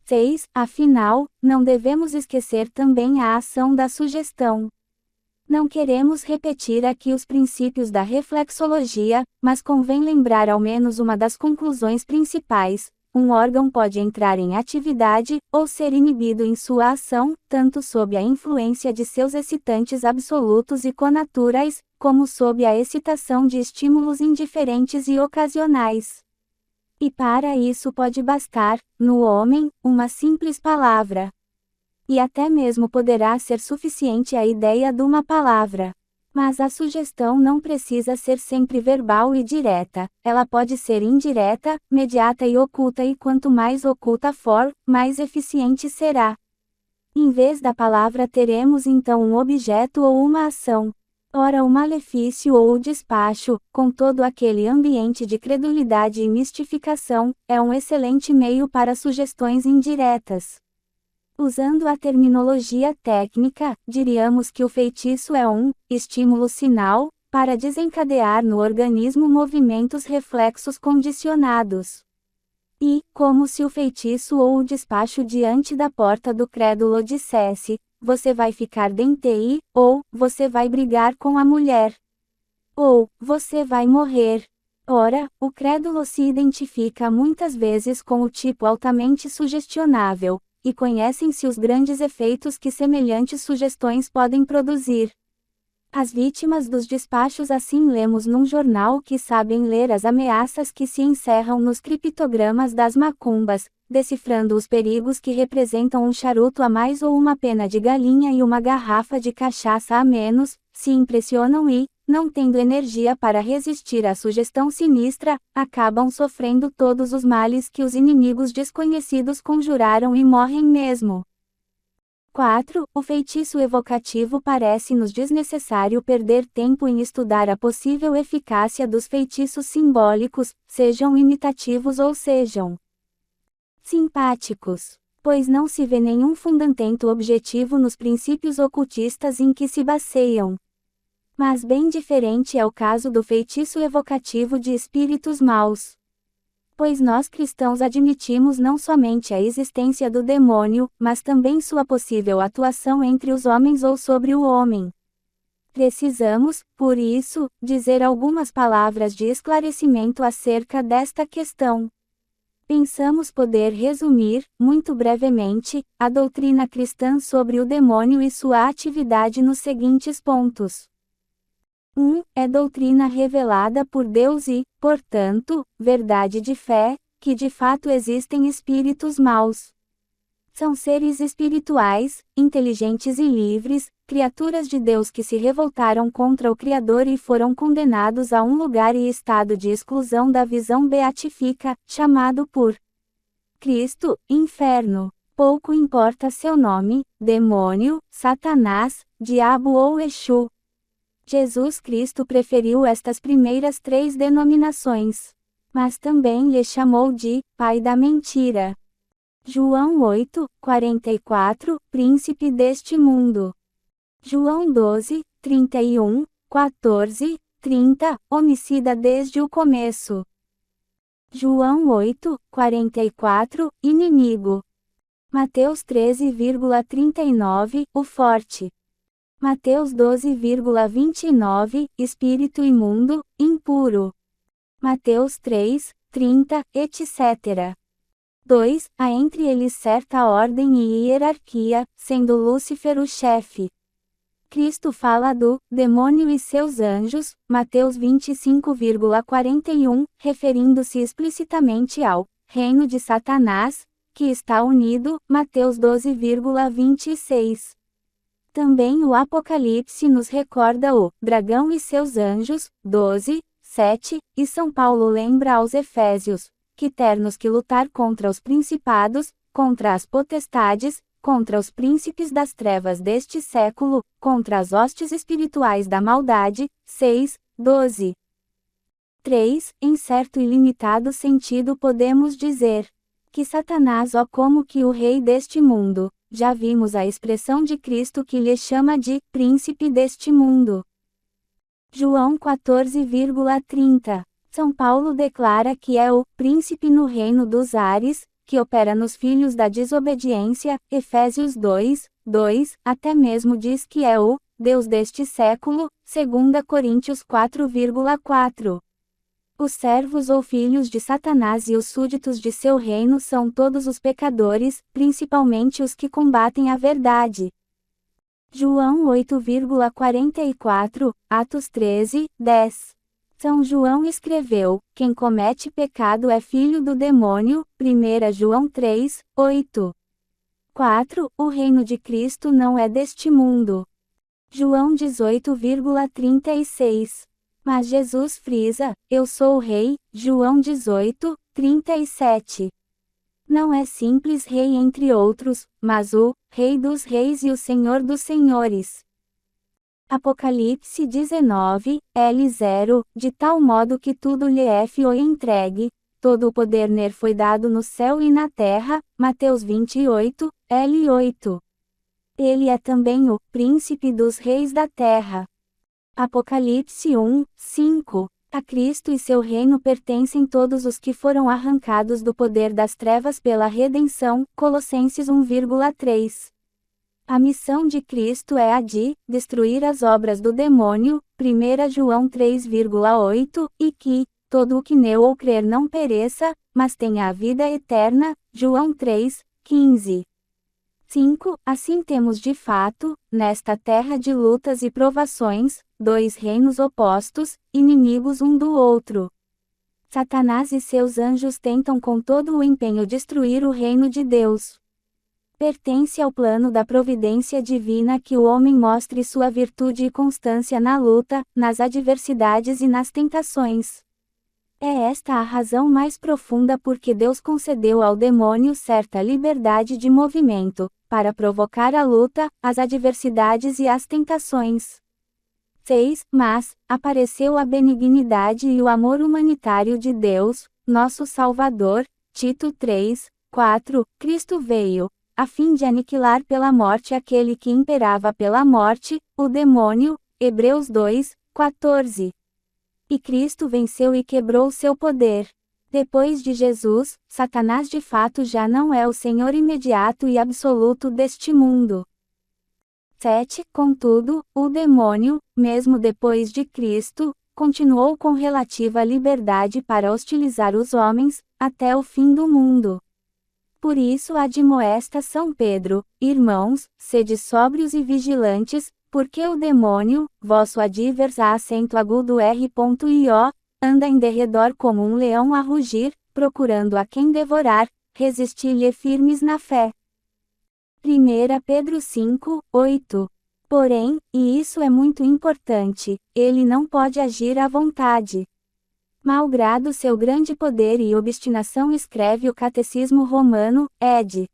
6. Afinal, não devemos esquecer também a ação da sugestão. Não queremos repetir aqui os princípios da reflexologia, mas convém lembrar ao menos uma das conclusões principais. Um órgão pode entrar em atividade, ou ser inibido em sua ação, tanto sob a influência de seus excitantes absolutos e connaturais, como sob a excitação de estímulos indiferentes e ocasionais. E para isso pode bastar, no homem, uma simples palavra. E até mesmo poderá ser suficiente a ideia de uma palavra. Mas a sugestão não precisa ser sempre verbal e direta, ela pode ser indireta, mediata e oculta, e quanto mais oculta for, mais eficiente será. Em vez da palavra teremos então um objeto ou uma ação. Ora, o malefício ou o despacho, com todo aquele ambiente de credulidade e mistificação, é um excelente meio para sugestões indiretas. Usando a terminologia técnica, diríamos que o feitiço é um estímulo sinal para desencadear no organismo movimentos reflexos condicionados. E, como se o feitiço ou o despacho diante da porta do crédulo dissesse: você vai ficar dente, ou você vai brigar com a mulher, ou você vai morrer. Ora, o crédulo se identifica muitas vezes com o tipo altamente sugestionável, e conhecem-se os grandes efeitos que semelhantes sugestões podem produzir. As vítimas dos despachos, assim lemos num jornal, que sabem ler as ameaças que se encerram nos criptogramas das macumbas, decifrando os perigos que representam um charuto a mais ou uma pena de galinha e uma garrafa de cachaça a menos, se impressionam e, não tendo energia para resistir à sugestão sinistra, acabam sofrendo todos os males que os inimigos desconhecidos conjuraram e morrem mesmo. 4. O feitiço evocativo. Parece-nos desnecessário perder tempo em estudar a possível eficácia dos feitiços simbólicos, sejam imitativos ou sejam simpáticos, pois não se vê nenhum fundamento objetivo nos princípios ocultistas em que se baseiam. Mas bem diferente é o caso do feitiço evocativo de espíritos maus. Pois nós cristãos admitimos não somente a existência do demônio, mas também sua possível atuação entre os homens ou sobre o homem. Precisamos, por isso, dizer algumas palavras de esclarecimento acerca desta questão. Pensamos poder resumir, muito brevemente, a doutrina cristã sobre o demônio e sua atividade nos seguintes pontos. 1. É doutrina revelada por Deus e, portanto, verdade de fé, que de fato existem espíritos maus. São seres espirituais, inteligentes e livres, criaturas de Deus que se revoltaram contra o Criador e foram condenados a um lugar e estado de exclusão da visão beatífica, chamado por Cristo, inferno. Pouco importa seu nome, demônio, Satanás, diabo ou Exu. Jesus Cristo preferiu estas primeiras 3 denominações. Mas também lhe chamou de pai da mentira. João 8, 44, príncipe deste mundo. João 12, 31, 14, 30, homicida desde o começo. João 8, 44, inimigo. Mateus 13,39, o forte. Mateus 12,29, espírito imundo, impuro. Mateus 3, 30, etc. 2. Há entre eles certa ordem e hierarquia, sendo Lúcifer o chefe. Cristo fala do demônio e seus anjos, Mateus 25,41, referindo-se explicitamente ao reino de Satanás, que está unido, Mateus 12,26. Também o Apocalipse nos recorda o dragão e seus anjos, 12, 7, e São Paulo lembra aos Efésios, que termos que lutar contra os principados, contra as potestades, contra os príncipes das trevas deste século, contra as hostes espirituais da maldade, 6, 12. 3. Em certo e limitado sentido podemos dizer que Satanás é como que o rei deste mundo. Já vimos a expressão de Cristo que lhe chama de príncipe deste mundo. João 14,30. São Paulo declara que é o príncipe no reino dos ares, que opera nos filhos da desobediência, Efésios 2, 2, até mesmo diz que é o Deus deste século, 2 Coríntios 4,4. Os servos ou filhos de Satanás e os súditos de seu reino são todos os pecadores, principalmente os que combatem a verdade. João 8,44, Atos 13, 10. São João escreveu: quem comete pecado é filho do demônio, 1 João 3, 8. 4. O reino de Cristo não é deste mundo. João 18,36. Mas Jesus frisa: eu sou o rei, João 18, 37. Não é simples rei entre outros, mas o Rei dos Reis e o Senhor dos Senhores. Apocalipse 19, L0, de tal modo que tudo lhe foi entregue, todo o poder nele foi dado no céu e na terra, Mateus 28, L8. Ele é também o Príncipe dos Reis da terra. Apocalipse 1, 5. A Cristo e seu reino pertencem todos os que foram arrancados do poder das trevas pela redenção, Colossenses 1,3. A missão de Cristo é a de destruir as obras do demônio, 1 João 3,8, e que todo o que nele ou crer não pereça, mas tenha a vida eterna, João 3, 15. 5. Assim temos de fato, nesta terra de lutas e provações, dois reinos opostos, inimigos um do outro. Satanás e seus anjos tentam com todo o empenho destruir o reino de Deus. Pertence ao plano da providência divina que o homem mostre sua virtude e constância na luta, nas adversidades e nas tentações. É esta a razão mais profunda por que Deus concedeu ao demônio certa liberdade de movimento, para provocar a luta, as adversidades e as tentações. 6. Mas, apareceu a benignidade e o amor humanitário de Deus, nosso Salvador, Tito 3, 4, Cristo veio, a fim de aniquilar pela morte aquele que imperava pela morte, o demônio, Hebreus 2, 14. E Cristo venceu e quebrou seu poder. Depois de Jesus, Satanás de fato já não é o Senhor imediato e absoluto deste mundo. 7. Contudo, o demônio, mesmo depois de Cristo, continuou com relativa liberdade para hostilizar os homens, até o fim do mundo. Por isso admoesta São Pedro: irmãos, sede sóbrios e vigilantes, porque o demônio, vosso advers a acento agudo R.io, anda em derredor como um leão a rugir, procurando a quem devorar, resisti-lhe firmes na fé. 1 Pedro 5, 8. Porém, e isso é muito importante, ele não pode agir à vontade. Malgrado seu grande poder e obstinação, escreve o Catecismo Romano, ed.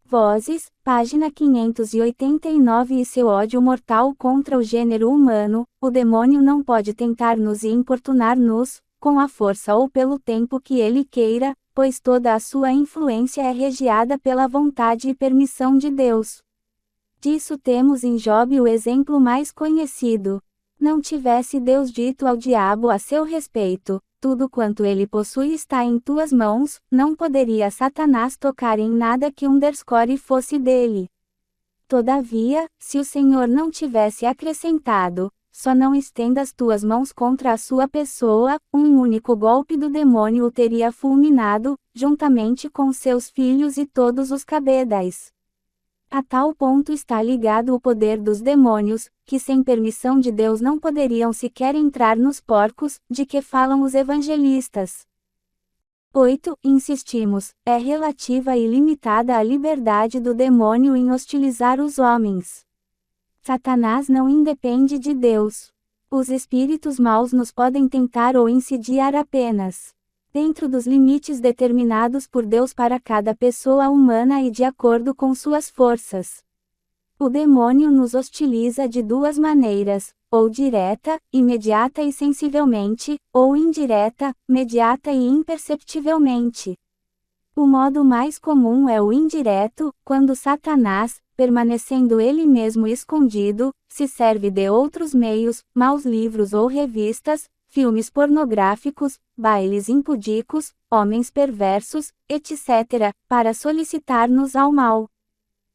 Vozes, página 589. E seu ódio mortal contra o gênero humano, o demônio não pode tentar-nos e importunar-nos, com a força ou pelo tempo que ele queira, pois toda a sua influência é regiada pela vontade e permissão de Deus. Disso temos em Job o exemplo mais conhecido. Não tivesse Deus dito ao diabo a seu respeito: tudo quanto ele possui está em tuas mãos, não poderia Satanás tocar em nada que underscore fosse dele. Todavia, se o Senhor não tivesse acrescentado: só não estendas tuas mãos contra a sua pessoa, um único golpe do demônio o teria fulminado, juntamente com seus filhos e todos os cabedais. A tal ponto está ligado o poder dos demônios, que sem permissão de Deus não poderiam sequer entrar nos porcos, de que falam os evangelistas. 8. Insistimos, é relativa e limitada a liberdade do demônio em hostilizar os homens. Satanás não independe de Deus. Os espíritos maus nos podem tentar ou insidiar apenas dentro dos limites determinados por Deus para cada pessoa humana e de acordo com suas forças. O demônio nos hostiliza de duas maneiras: ou direta, imediata e sensivelmente, ou indireta, mediata e imperceptivelmente. O modo mais comum é o indireto, quando Satanás, permanecendo ele mesmo escondido, se serve de outros meios, maus livros ou revistas, filmes pornográficos, bailes impudicos, homens perversos, etc., para solicitar-nos ao mal.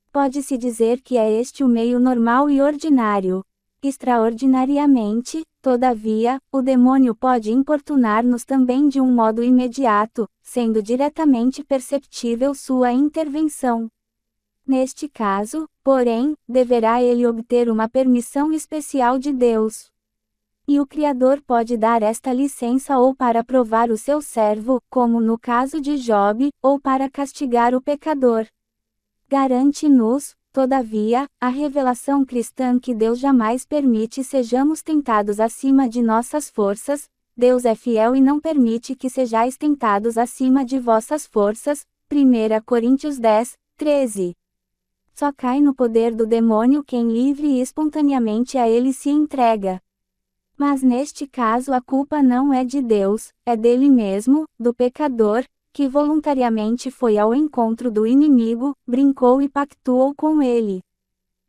Pode-se dizer que é este o meio normal e ordinário. Extraordinariamente, todavia, o demônio pode importunar-nos também de um modo imediato, sendo diretamente perceptível sua intervenção. Neste caso, porém, deverá ele obter uma permissão especial de Deus. E o Criador pode dar esta licença ou para provar o seu servo, como no caso de Job, ou para castigar o pecador. Garante-nos, todavia, a revelação cristã que Deus jamais permite sejamos tentados acima de nossas forças. Deus é fiel e não permite que sejais tentados acima de vossas forças. 1 Coríntios 10, 13. Só cai no poder do demônio quem livre e espontaneamente a ele se entrega. Mas neste caso a culpa não é de Deus, é dele mesmo, do pecador, que voluntariamente foi ao encontro do inimigo, brincou e pactuou com ele.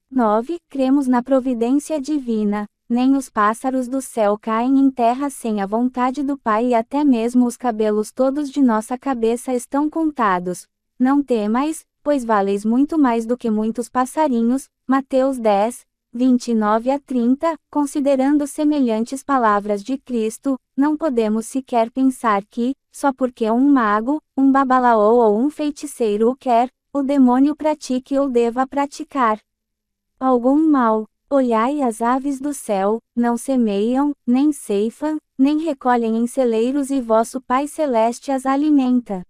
9. Cremos na providência divina. Nem os pássaros do céu caem em terra sem a vontade do Pai e até mesmo os cabelos todos de nossa cabeça estão contados. Não temais, pois valeis muito mais do que muitos passarinhos. Mateus 10, 29 a 30, considerando semelhantes palavras de Cristo, não podemos sequer pensar que, só porque um mago, um babalaô ou um feiticeiro o quer, o demônio pratique ou deva praticar algum mal. Olhai as aves do céu, não semeiam, nem ceifam, nem recolhem em celeiros e vosso Pai Celeste as alimenta.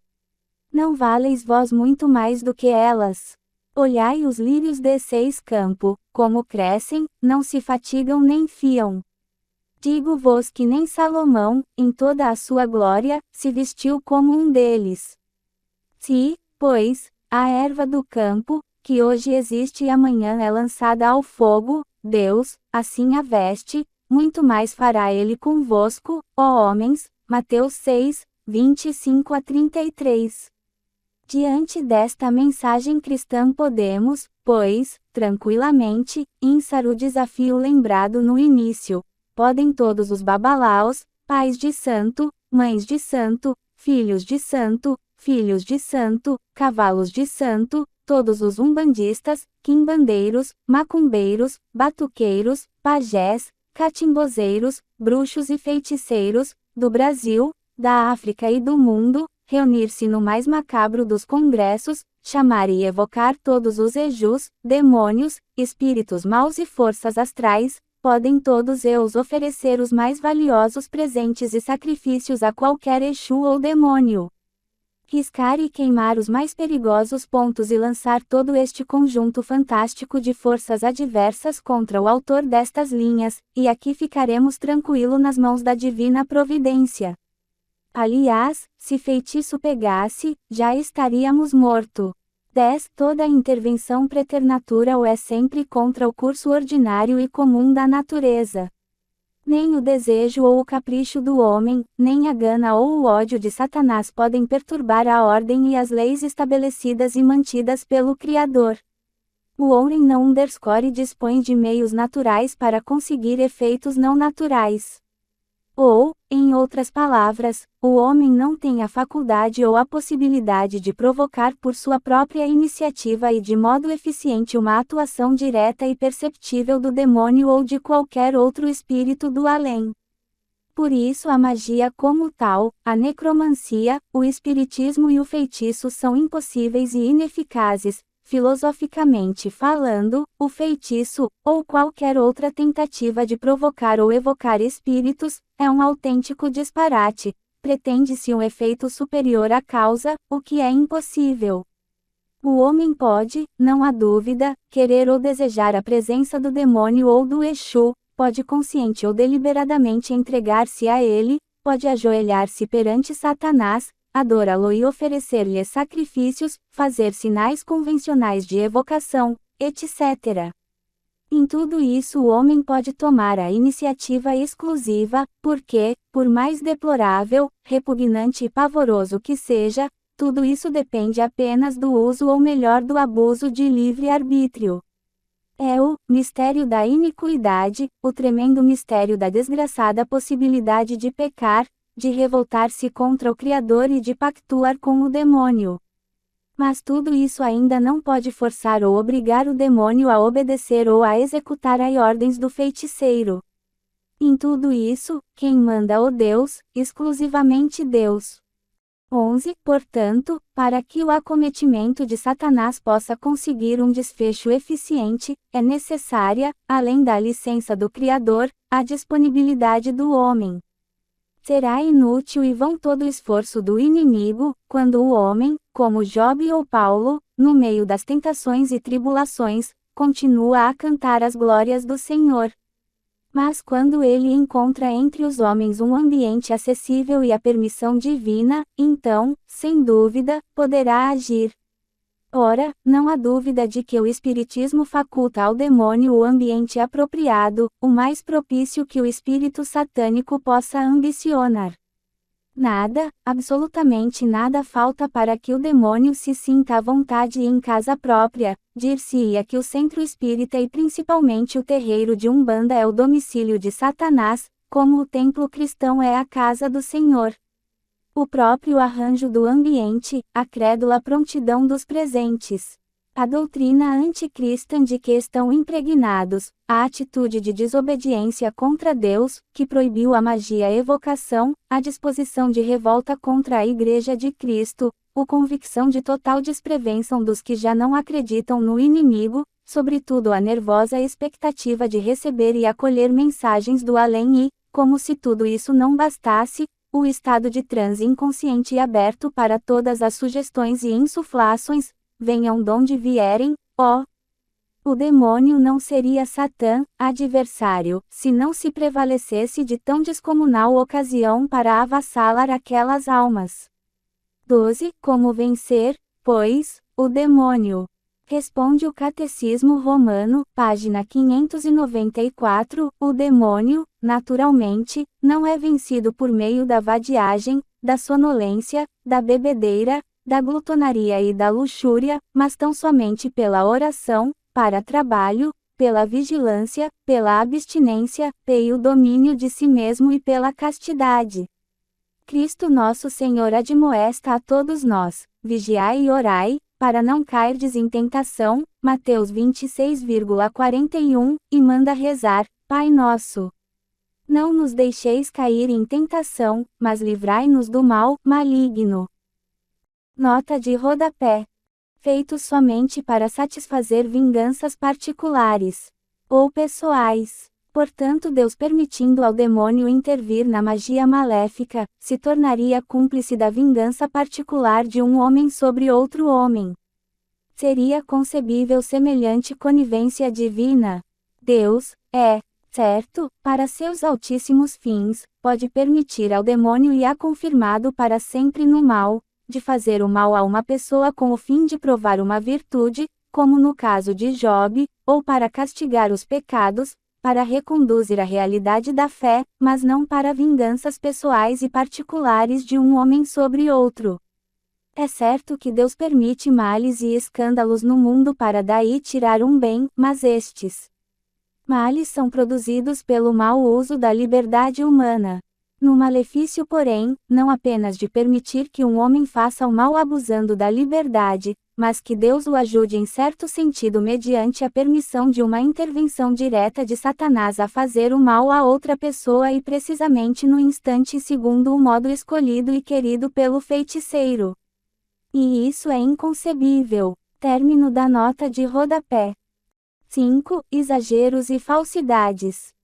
Não valeis vós muito mais do que elas? Olhai os lírios de seis campo, como crescem, não se fatigam nem fiam. Digo-vos que nem Salomão, em toda a sua glória, se vestiu como um deles. Se, pois, a erva do campo, que hoje existe e amanhã é lançada ao fogo, Deus, assim a veste, muito mais fará ele convosco, ó homens. Mateus 6, 25 a 33. Diante desta mensagem cristã podemos, pois, tranquilamente, insar o desafio lembrado no início. Podem todos os babalaos, pais de santo, mães de santo, filhos de santo, cavalos de santo, todos os umbandistas, quimbandeiros, macumbeiros, batuqueiros, pajés, catimbozeiros, bruxos e feiticeiros, do Brasil, da África e do mundo, reunir-se no mais macabro dos congressos, chamar e evocar todos os Exus, demônios, espíritos maus e forças astrais, podem todos eles oferecer os mais valiosos presentes e sacrifícios a qualquer Exu ou demônio. Riscar e queimar os mais perigosos pontos e lançar todo este conjunto fantástico de forças adversas contra o autor destas linhas, e aqui ficaremos tranquilo nas mãos da divina providência. Aliás, se feitiço pegasse, já estaríamos morto. 10. Toda intervenção preternatural é sempre contra o curso ordinário e comum da natureza. Nem o desejo ou o capricho do homem, nem a gana ou o ódio de Satanás podem perturbar a ordem e as leis estabelecidas e mantidas pelo Criador. O homem não dispõe de meios naturais para conseguir efeitos não naturais. Ou, em outras palavras, o homem não tem a faculdade ou a possibilidade de provocar por sua própria iniciativa e de modo eficiente uma atuação direta e perceptível do demônio ou de qualquer outro espírito do além. Por isso a magia como tal, a necromancia, o espiritismo e o feitiço são impossíveis e ineficazes. Filosoficamente falando, o feitiço, ou qualquer outra tentativa de provocar ou evocar espíritos, é um autêntico disparate. Pretende-se um efeito superior à causa, o que é impossível. O homem pode, não há dúvida, querer ou desejar a presença do demônio ou do Exu, pode consciente ou deliberadamente entregar-se a ele, pode ajoelhar-se perante Satanás, adorá-lo e oferecer-lhe sacrifícios, fazer sinais convencionais de evocação, etc. Em tudo isso o homem pode tomar a iniciativa exclusiva, porque, por mais deplorável, repugnante e pavoroso que seja, tudo isso depende apenas do uso ou melhor do abuso de livre-arbítrio. É o mistério da iniquidade, o tremendo mistério da desgraçada possibilidade de pecar, de revoltar-se contra o Criador e de pactuar com o demônio. Mas tudo isso ainda não pode forçar ou obrigar o demônio a obedecer ou a executar as ordens do feiticeiro. Em tudo isso, quem manda é o Deus, exclusivamente Deus. 11. Portanto, para que o acometimento de Satanás possa conseguir um desfecho eficiente, é necessária, além da licença do Criador, a disponibilidade do homem. Será inútil e vão todo o esforço do inimigo, quando o homem, como Jobe ou Paulo, no meio das tentações e tribulações, continua a cantar as glórias do Senhor. Mas quando ele encontra entre os homens um ambiente acessível e a permissão divina, então, sem dúvida, poderá agir. Ora, não há dúvida de que o Espiritismo faculta ao demônio o ambiente apropriado, o mais propício que o espírito satânico possa ambicionar. Nada, absolutamente nada falta para que o demônio se sinta à vontade em casa própria. Dir-se-ia que o centro espírita e principalmente o terreiro de Umbanda é o domicílio de Satanás, como o templo cristão é a casa do Senhor. O próprio arranjo do ambiente, a crédula prontidão dos presentes. A doutrina anticristã de que estão impregnados, a atitude de desobediência contra Deus, que proibiu a magia evocação, a disposição de revolta contra a Igreja de Cristo, a convicção de total desprevenção dos que já não acreditam no inimigo, sobretudo a nervosa expectativa de receber e acolher mensagens do além e, como se tudo isso não bastasse, o estado de transe inconsciente e aberto para todas as sugestões e insuflações, venham donde vierem, ó. O demônio não seria Satã, adversário, se não se prevalecesse de tão descomunal ocasião para avassalar aquelas almas. 12. Como vencer, pois, o demônio? Responde o Catecismo Romano, página 594, o demônio, naturalmente, não é vencido por meio da vadiagem, da sonolência, da bebedeira, da glutonaria e da luxúria, mas tão somente pela oração, para trabalho, pela vigilância, pela abstinência, pelo domínio de si mesmo e pela castidade. Cristo nosso Senhor admoesta a todos nós, vigiai e orai, para não cairdes em tentação, Mateus 26,41, e manda rezar, Pai Nosso. Não nos deixeis cair em tentação, mas livrai-nos do mal, maligno. Nota de rodapé. Feitos somente para satisfazer vinganças particulares ou pessoais. Portanto, Deus permitindo ao demônio intervir na magia maléfica, se tornaria cúmplice da vingança particular de um homem sobre outro homem. Seria concebível semelhante conivência divina? Deus, certo, para seus altíssimos fins, pode permitir ao demônio e a confirmado para sempre no mal, de fazer o mal a uma pessoa com o fim de provar uma virtude, como no caso de Jobe, ou para castigar os pecados, para reconduzir a realidade da fé, mas não para vinganças pessoais e particulares de um homem sobre outro. É certo que Deus permite males e escândalos no mundo para daí tirar um bem, mas estes males são produzidos pelo mau uso da liberdade humana. No malefício, porém, não apenas de permitir que um homem faça o mal abusando da liberdade, mas que Deus o ajude em certo sentido mediante a permissão de uma intervenção direta de Satanás a fazer o mal a outra pessoa e precisamente no instante segundo o modo escolhido e querido pelo feiticeiro. E isso é inconcebível. Término da nota de rodapé. 5. Exageros e falsidades.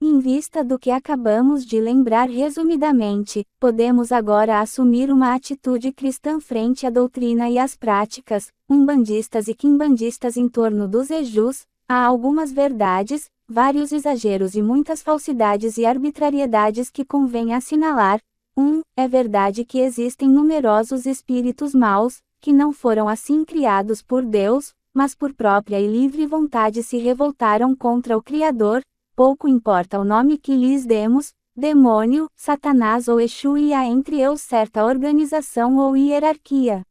Em vista do que acabamos de lembrar resumidamente, podemos agora assumir uma atitude cristã frente à doutrina e às práticas, umbandistas e quimbandistas em torno dos Exus. Há algumas verdades, vários exageros e muitas falsidades e arbitrariedades que convém assinalar. 1. É verdade que existem numerosos espíritos maus, que não foram assim criados por Deus, mas por própria e livre vontade se revoltaram contra o Criador. Pouco importa o nome que lhes demos, demônio, Satanás ou Exu, e há entre eles certa organização ou hierarquia.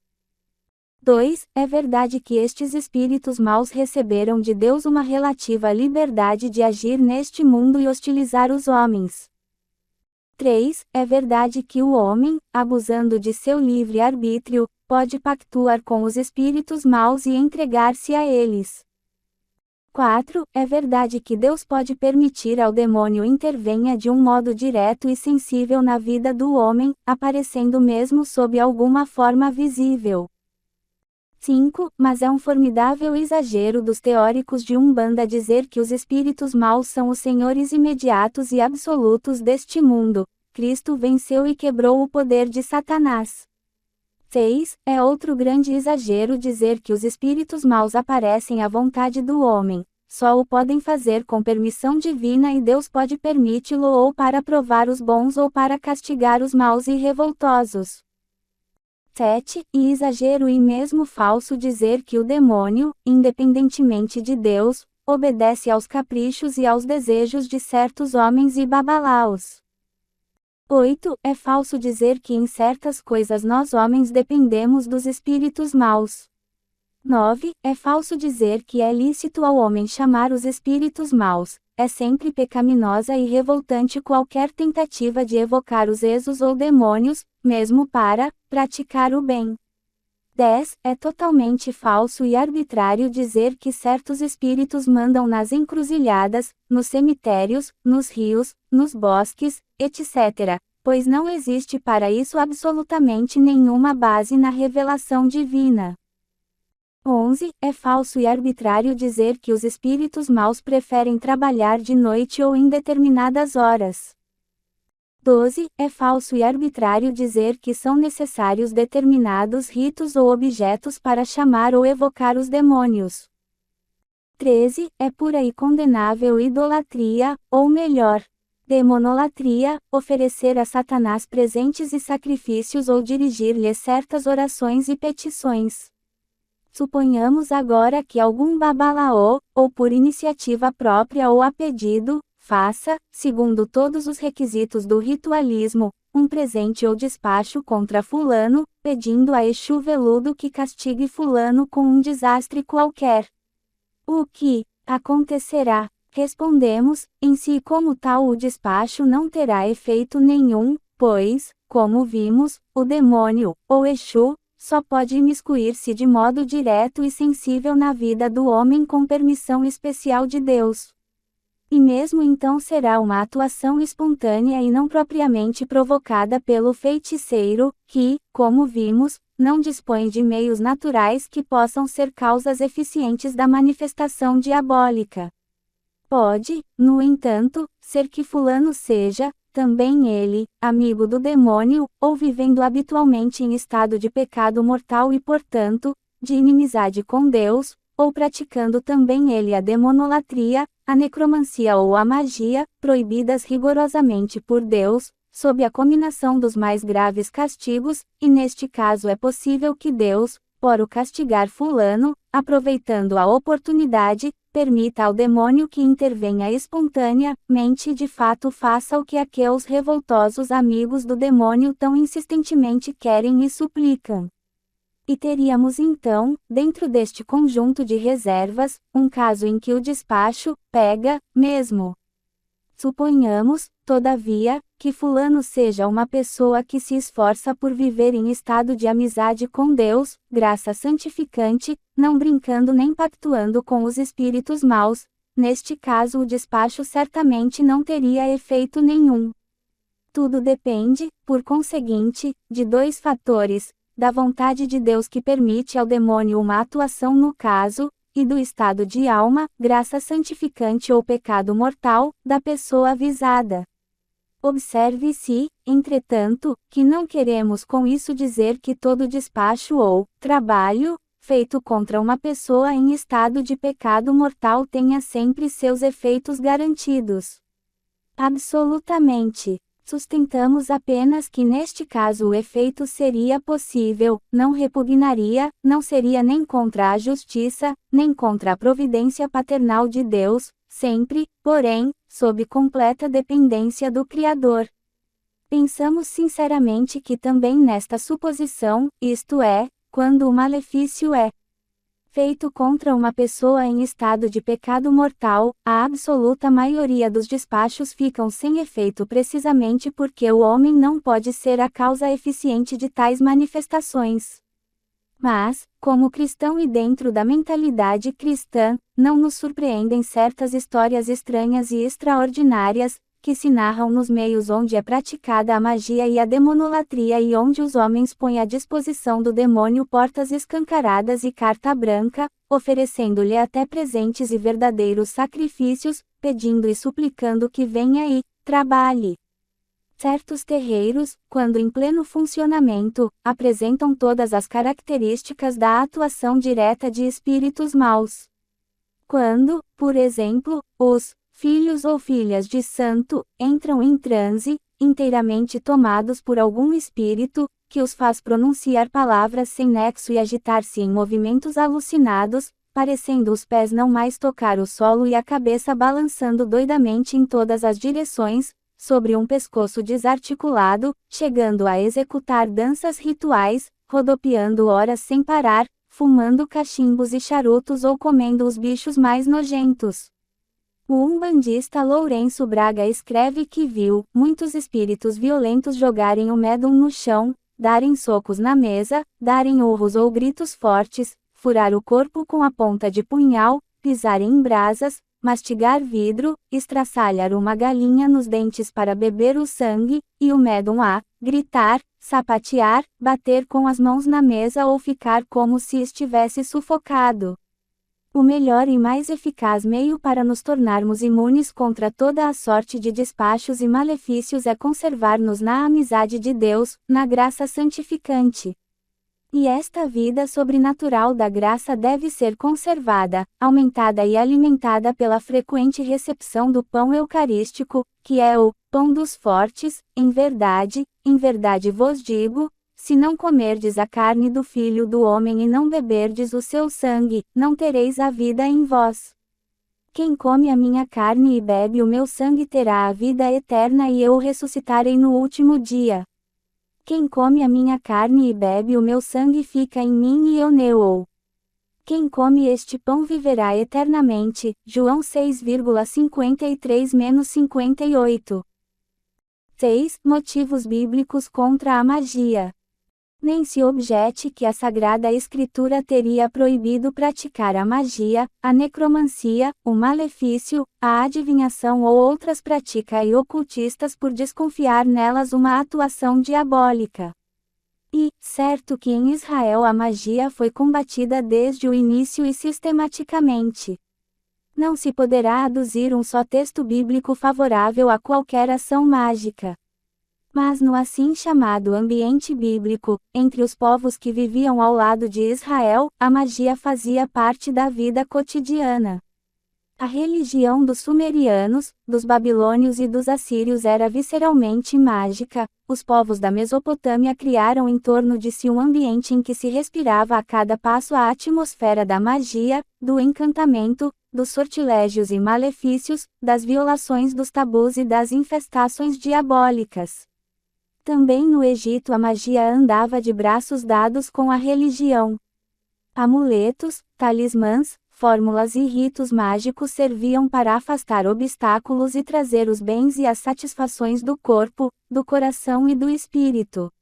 2. É verdade que estes espíritos maus receberam de Deus uma relativa liberdade de agir neste mundo e hostilizar os homens. 3. É verdade que o homem, abusando de seu livre-arbítrio, pode pactuar com os espíritos maus e entregar-se a eles. 4. É verdade que Deus pode permitir ao demônio intervenha de um modo direto e sensível na vida do homem, aparecendo mesmo sob alguma forma visível. 5. Mas é um formidável exagero dos teóricos de Umbanda dizer que os espíritos maus são os senhores imediatos e absolutos deste mundo. Cristo venceu e quebrou o poder de Satanás. 6. É outro grande exagero dizer que os espíritos maus aparecem à vontade do homem. Só o podem fazer com permissão divina e Deus pode permiti-lo ou para provar os bons ou para castigar os maus e revoltosos. 7. E exagero e mesmo falso dizer que o demônio, independentemente de Deus, obedece aos caprichos e aos desejos de certos homens e babalaos. 8. É falso dizer que em certas coisas nós homens dependemos dos espíritos maus. 9. É falso dizer que é lícito ao homem chamar os espíritos maus. É sempre pecaminosa e revoltante qualquer tentativa de evocar os exos ou demônios, mesmo para praticar o bem. 10. É totalmente falso e arbitrário dizer que certos espíritos mandam nas encruzilhadas, nos cemitérios, nos rios, nos bosques, etc., pois não existe para isso absolutamente nenhuma base na revelação divina. 11. É falso e arbitrário dizer que os espíritos maus preferem trabalhar de noite ou em determinadas horas. 12. É falso e arbitrário dizer que são necessários determinados ritos ou objetos para chamar ou evocar os demônios. 13. É pura e condenável idolatria, ou melhor, demonolatria, oferecer a Satanás presentes e sacrifícios ou dirigir-lhe certas orações e petições. Suponhamos agora que algum babalaô, ou por iniciativa própria ou a pedido, faça, segundo todos os requisitos do ritualismo, um presente ou despacho contra fulano, pedindo a Exu veludo que castigue fulano com um desastre qualquer. O que acontecerá? Respondemos, em si como tal o despacho não terá efeito nenhum, pois, como vimos, o demônio, ou Exu, só pode imiscuir-se de modo direto e sensível na vida do homem com permissão especial de Deus. E mesmo então será uma atuação espontânea e não propriamente provocada pelo feiticeiro, que, como vimos, não dispõe de meios naturais que possam ser causas eficientes da manifestação diabólica. Pode, no entanto, ser que fulano seja, também ele, amigo do demônio, ou vivendo habitualmente em estado de pecado mortal e portanto, de inimizade com Deus, ou praticando também ele a demonolatria, a necromancia ou a magia, proibidas rigorosamente por Deus, sob a cominação dos mais graves castigos, e neste caso é possível que Deus, por o castigar fulano, aproveitando a oportunidade, permita ao demônio que intervenha espontaneamente e de fato faça o que aqueles revoltosos amigos do demônio tão insistentemente querem e suplicam. E teríamos então, dentro deste conjunto de reservas, um caso em que o despacho pega, mesmo. Suponhamos, todavia, que fulano seja uma pessoa que se esforça por viver em estado de amizade com Deus, graça santificante, não brincando nem pactuando com os espíritos maus. Neste caso o despacho certamente não teria efeito nenhum. Tudo depende, por conseguinte, de dois fatores: da vontade de Deus que permite ao demônio uma atuação no caso, e do estado de alma, graça santificante ou pecado mortal, da pessoa avisada. Observe-se, entretanto, que não queremos com isso dizer que todo despacho ou trabalho, feito contra uma pessoa em estado de pecado mortal tenha sempre seus efeitos garantidos. Absolutamente. Sustentamos apenas que neste caso o efeito seria possível, não repugnaria, não seria nem contra a justiça, nem contra a providência paternal de Deus, sempre, porém, sob completa dependência do Criador. Pensamos sinceramente que também nesta suposição, isto é, quando o malefício é feito contra uma pessoa em estado de pecado mortal, a absoluta maioria dos despachos ficam sem efeito precisamente porque o homem não pode ser a causa eficiente de tais manifestações. Mas, como cristão e dentro da mentalidade cristã, não nos surpreendem certas histórias estranhas e extraordinárias, que se narram nos meios onde é praticada a magia e a demonolatria e onde os homens põem à disposição do demônio portas escancaradas e carta branca, oferecendo-lhe até presentes e verdadeiros sacrifícios, pedindo e suplicando que venha e trabalhe. Certos terreiros, quando em pleno funcionamento, apresentam todas as características da atuação direta de espíritos maus. Quando, por exemplo, os filhos ou filhas de santo entram em transe, inteiramente tomados por algum espírito, que os faz pronunciar palavras sem nexo e agitar-se em movimentos alucinados, parecendo os pés não mais tocar o solo e a cabeça balançando doidamente em todas as direções, sobre um pescoço desarticulado, chegando a executar danças rituais, rodopiando horas sem parar, fumando cachimbos e charutos ou comendo os bichos mais nojentos. O umbandista Lourenço Braga escreve que viu muitos espíritos violentos jogarem o médium no chão, darem socos na mesa, darem urros ou gritos fortes, furar o corpo com a ponta de punhal, pisar em brasas, mastigar vidro, estraçalhar uma galinha nos dentes para beber o sangue, e o médium a gritar, sapatear, bater com as mãos na mesa ou ficar como se estivesse sufocado. O melhor e mais eficaz meio para nos tornarmos imunes contra toda a sorte de despachos e malefícios é conservar-nos na amizade de Deus, na graça santificante. E esta vida sobrenatural da graça deve ser conservada, aumentada e alimentada pela frequente recepção do pão eucarístico, que é o pão dos fortes. Em verdade vos digo, se não comerdes a carne do Filho do Homem e não beberdes o seu sangue, não tereis a vida em vós. Quem come a minha carne e bebe o meu sangue terá a vida eterna e eu o ressuscitarei no último dia. Quem come a minha carne e bebe o meu sangue fica em mim e eu nele. Quem come este pão viverá eternamente. João 6,53-58. 6. Motivos bíblicos contra a magia. Nem se objete que a Sagrada Escritura teria proibido praticar a magia, a necromancia, o malefício, a adivinhação ou outras práticas ocultistas por desconfiar nelas uma atuação diabólica. E, certo que em Israel a magia foi combatida desde o início e sistematicamente. Não se poderá aduzir um só texto bíblico favorável a qualquer ação mágica. Mas no assim chamado ambiente bíblico, entre os povos que viviam ao lado de Israel, a magia fazia parte da vida cotidiana. A religião dos sumerianos, dos babilônios e dos assírios era visceralmente mágica. Os povos da Mesopotâmia criaram em torno de si um ambiente em que se respirava a cada passo a atmosfera da magia, do encantamento, dos sortilégios e malefícios, das violações dos tabus e das infestações diabólicas. Também no Egito a magia andava de braços dados com a religião. Amuletos, talismãs, fórmulas e ritos mágicos serviam para afastar obstáculos e trazer os bens e as satisfações do corpo, do coração e do espírito.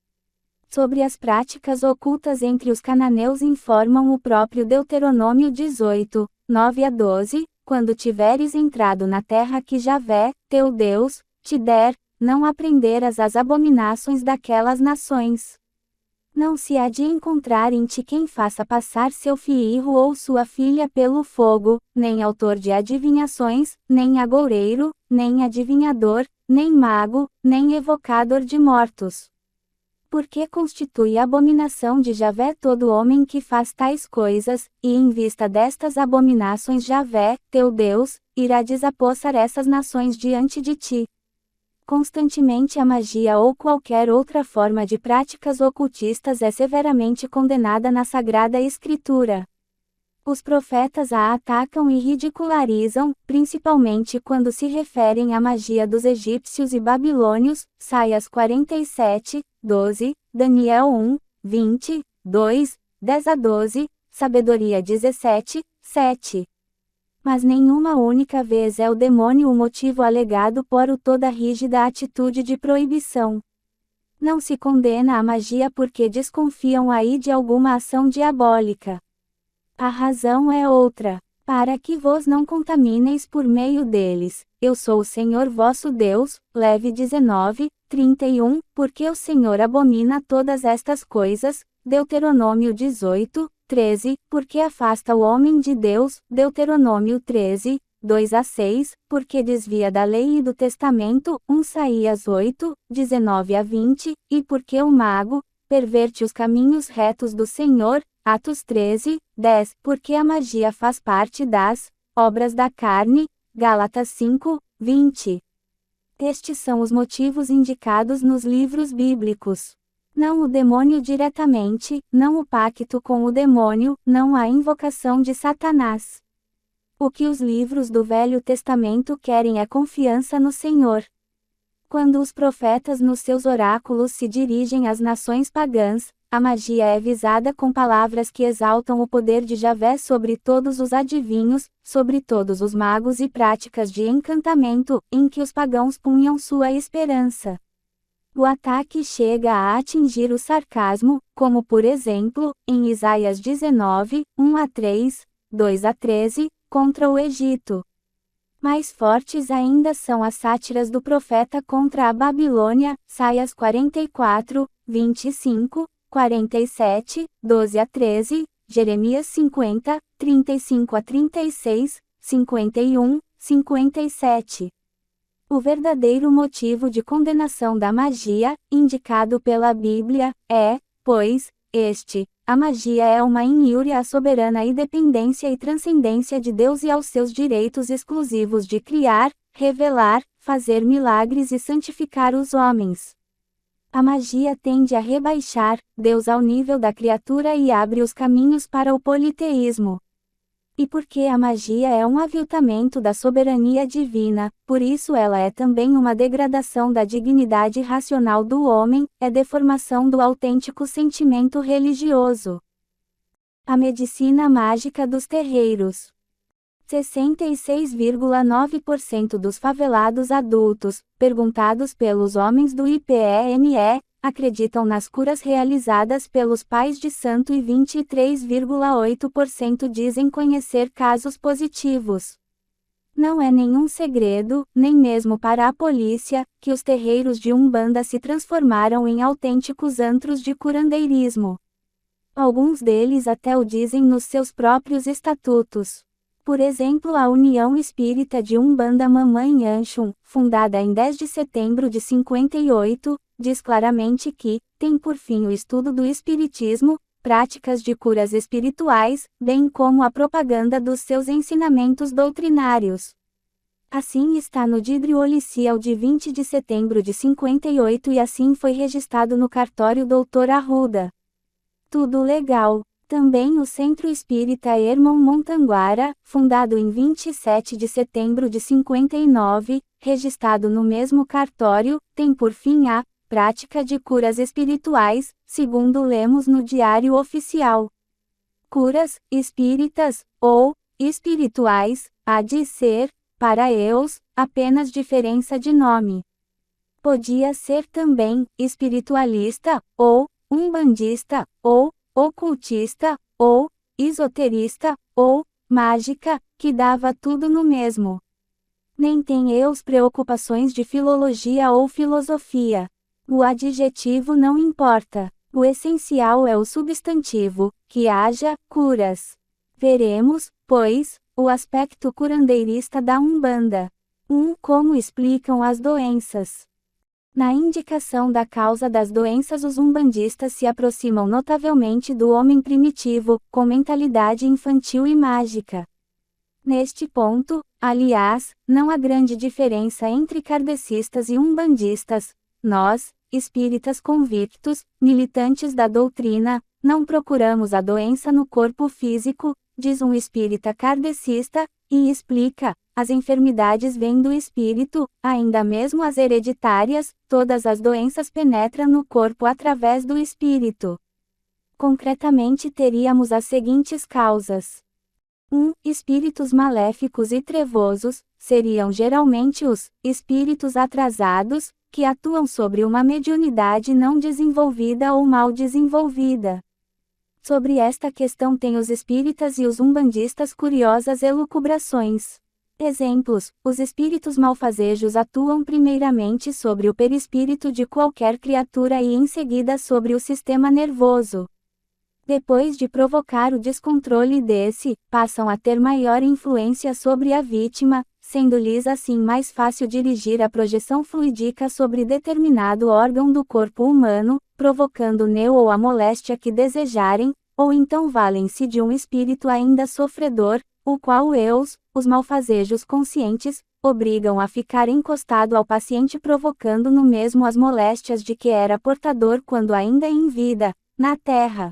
Sobre as práticas ocultas entre os cananeus informam o próprio Deuteronômio 18, 9-12, quando tiveres entrado na terra que Javé, teu Deus, te der, não aprenderás as abominações daquelas nações. Não se há de encontrar em ti quem faça passar seu filho ou sua filha pelo fogo, nem autor de adivinhações, nem agoureiro, nem adivinhador, nem mago, nem evocador de mortos. Porque constitui abominação de Javé todo homem que faz tais coisas, e em vista destas abominações Javé, teu Deus, irá desapossar essas nações diante de ti. Constantemente a magia ou qualquer outra forma de práticas ocultistas é severamente condenada na Sagrada Escritura. Os profetas a atacam e ridicularizam, principalmente quando se referem à magia dos egípcios e babilônios, Saias 47, 12, Daniel 1, 20, 2, 10-12, Sabedoria 17:7. Mas nenhuma única vez é o demônio o motivo alegado por toda rígida atitude de proibição. Não se condena a magia porque desconfiam aí de alguma ação diabólica. A razão é outra. Para que vos não contamineis por meio deles, eu sou o Senhor vosso Deus, Leve 19:31, porque o Senhor abomina todas estas coisas, Deuteronômio 18:13, porque afasta o homem de Deus, Deuteronômio 13:2-6, porque desvia da lei e do testamento, Isaías 8:19-20, e porque o mago, perverte os caminhos retos do Senhor, Atos 13:10, porque a magia faz parte das obras da carne, Gálatas 5:20. Estes são os motivos indicados nos livros bíblicos. Não o demônio diretamente, não o pacto com o demônio, não a invocação de Satanás. O que os livros do Velho Testamento querem é confiança no Senhor. Quando os profetas nos seus oráculos se dirigem às nações pagãs, a magia é visada com palavras que exaltam o poder de Javé sobre todos os adivinhos, sobre todos os magos e práticas de encantamento, em que os pagãos punham sua esperança. O ataque chega a atingir o sarcasmo, como por exemplo, em Isaías 19:1-3, 2-13, contra o Egito. Mais fortes ainda são as sátiras do profeta contra a Babilônia, Saias 44:25, 47, 12-13, Jeremias 50, 35-36, 51, 57. O verdadeiro motivo de condenação da magia, indicado pela Bíblia, é, pois, este: a magia é uma injúria à soberana independência e transcendência de Deus e aos seus direitos exclusivos de criar, revelar, fazer milagres e santificar os homens. A magia tende a rebaixar Deus ao nível da criatura e abre os caminhos para o politeísmo. E porque a magia é um aviltamento da soberania divina, por isso ela é também uma degradação da dignidade racional do homem, é deformação do autêntico sentimento religioso. A medicina mágica dos terreiros. 66,9% dos favelados adultos, perguntados pelos homens do IPEME, acreditam nas curas realizadas pelos pais de santo e 23,8% dizem conhecer casos positivos. Não é nenhum segredo, nem mesmo para a polícia, que os terreiros de Umbanda se transformaram em autênticos antros de curandeirismo. Alguns deles até o dizem nos seus próprios estatutos. Por exemplo, a União Espírita de Umbanda Mamãe Anxum, fundada em 10 de setembro de 58, diz claramente que tem por fim o estudo do espiritismo, práticas de curas espirituais, bem como a propaganda dos seus ensinamentos doutrinários. Assim está no Dídrio Oficial de 20 de setembro de 58 e assim foi registrado no cartório Doutor Arruda. Tudo legal. Também o Centro Espírita Hermon Montanguara, fundado em 27 de setembro de 59, registrado no mesmo cartório, tem por fim a prática de curas espirituais, segundo lemos no Diário Oficial. Curas espíritas, ou espirituais, há de ser, para eus, apenas diferença de nome. Podia ser também espiritualista, ou umbandista, ou ocultista, ou esoterista, ou mágica, que dava tudo no mesmo. Nem tem eus preocupações de filologia ou filosofia. O adjetivo não importa. O essencial é o substantivo, que haja curas. Veremos, pois, o aspecto curandeirista da Umbanda. Como explicam as doenças. Na indicação da causa das doenças, os umbandistas se aproximam notavelmente do homem primitivo, com mentalidade infantil e mágica. Neste ponto, aliás, não há grande diferença entre kardecistas e umbandistas. Nós, espíritas convictos, militantes da doutrina, não procuramos a doença no corpo físico, diz um espírita kardecista, e explica: as enfermidades vêm do espírito, ainda mesmo as hereditárias, todas as doenças penetram no corpo através do espírito. Concretamente teríamos as seguintes causas. 1. Espíritos maléficos e trevosos, seriam geralmente os espíritos atrasados, que atuam sobre uma mediunidade não desenvolvida ou mal desenvolvida. Sobre esta questão têm os espíritas e os umbandistas curiosas elucubrações. Exemplos: os espíritos malfazejos atuam primeiramente sobre o perispírito de qualquer criatura e em seguida sobre o sistema nervoso. Depois de provocar o descontrole desse, passam a ter maior influência sobre a vítima, sendo-lhes assim mais fácil dirigir a projeção fluídica sobre determinado órgão do corpo humano, provocando nele ou a moléstia que desejarem, ou então valem-se de um espírito ainda sofredor, o qual os malfazejos conscientes, obrigam a ficar encostado ao paciente provocando no mesmo as moléstias de que era portador quando ainda em vida, na terra.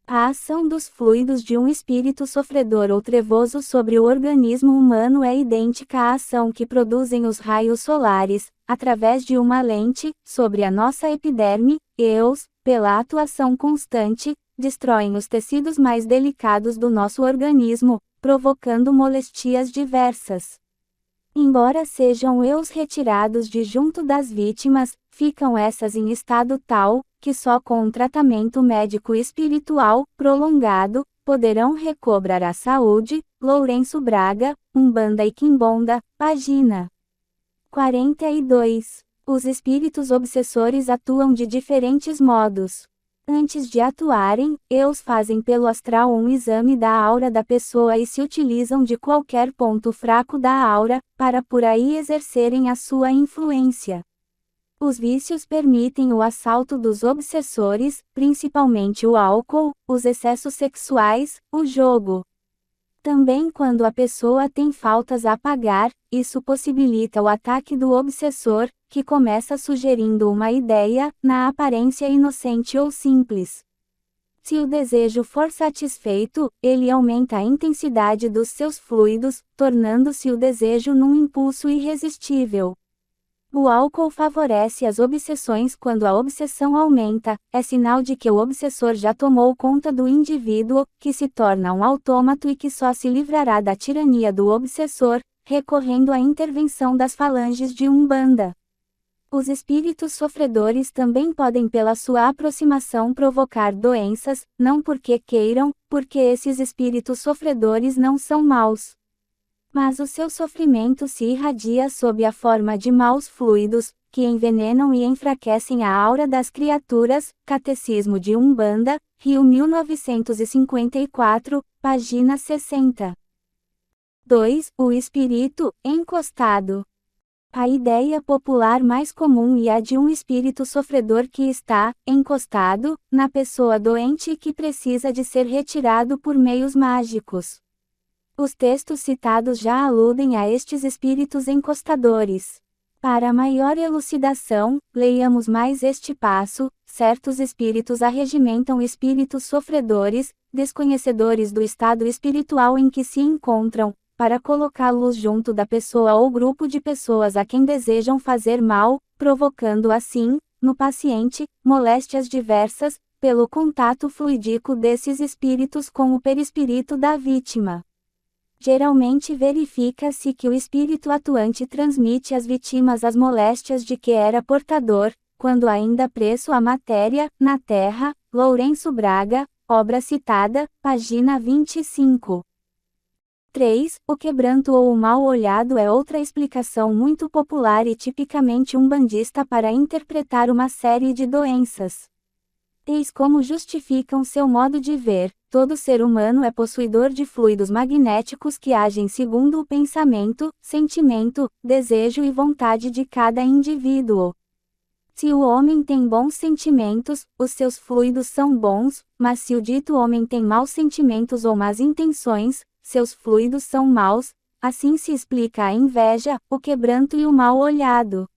A ação dos fluidos de um espírito sofredor ou trevoso sobre o organismo humano é idêntica à ação que produzem os raios solares, através de uma lente, sobre a nossa epiderme, pela atuação constante, destroem os tecidos mais delicados do nosso organismo, provocando molestias diversas. Embora sejam retirados de junto das vítimas, ficam essas em estado tal, que só com um tratamento médico espiritual, prolongado, poderão recobrar a saúde. Lourenço Braga, Umbanda e Quimbonda, página 42. Os espíritos obsessores atuam de diferentes modos. Antes de atuarem, eles fazem pelo astral um exame da aura da pessoa e se utilizam de qualquer ponto fraco da aura, para por aí exercerem a sua influência. Os vícios permitem o assalto dos obsessores, principalmente o álcool, os excessos sexuais, o jogo. Também quando a pessoa tem faltas a pagar, isso possibilita o ataque do obsessor, que começa sugerindo uma ideia, na aparência inocente ou simples. Se o desejo for satisfeito, ele aumenta a intensidade dos seus fluidos, tornando-se o desejo num impulso irresistível. O álcool favorece as obsessões quando a obsessão aumenta, é sinal de que o obsessor já tomou conta do indivíduo, que se torna um autômato e que só se livrará da tirania do obsessor, recorrendo à intervenção das falanges de Umbanda. Os espíritos sofredores também podem pela sua aproximação provocar doenças, não porque queiram, porque esses espíritos sofredores não são maus. Mas o seu sofrimento se irradia sob a forma de maus fluidos, que envenenam e enfraquecem a aura das criaturas. Catecismo de Umbanda, Rio 1954, página 60. 2. O espírito, encostado. A ideia popular mais comum é a de um espírito sofredor que está, encostado, na pessoa doente e que precisa de ser retirado por meios mágicos. Os textos citados já aludem a estes espíritos encostadores. Para maior elucidação, leiamos mais este passo: certos espíritos arregimentam espíritos sofredores, desconhecedores do estado espiritual em que se encontram, para colocá-los junto da pessoa ou grupo de pessoas a quem desejam fazer mal, provocando assim, no paciente, moléstias diversas, pelo contato fluídico desses espíritos com o perispírito da vítima. Geralmente verifica-se que o espírito atuante transmite às vítimas as moléstias de que era portador, quando ainda preso à matéria, na terra. Lourenço Braga, obra citada, página 25. 3. O quebranto ou o mal olhado é outra explicação muito popular e tipicamente umbandista para interpretar uma série de doenças. Eis como justificam seu modo de ver: todo ser humano é possuidor de fluidos magnéticos que agem segundo o pensamento, sentimento, desejo e vontade de cada indivíduo. Se o homem tem bons sentimentos, os seus fluidos são bons, mas se o dito homem tem maus sentimentos ou más intenções, seus fluidos são maus. Assim se explica a inveja, o quebranto e o mal olhado.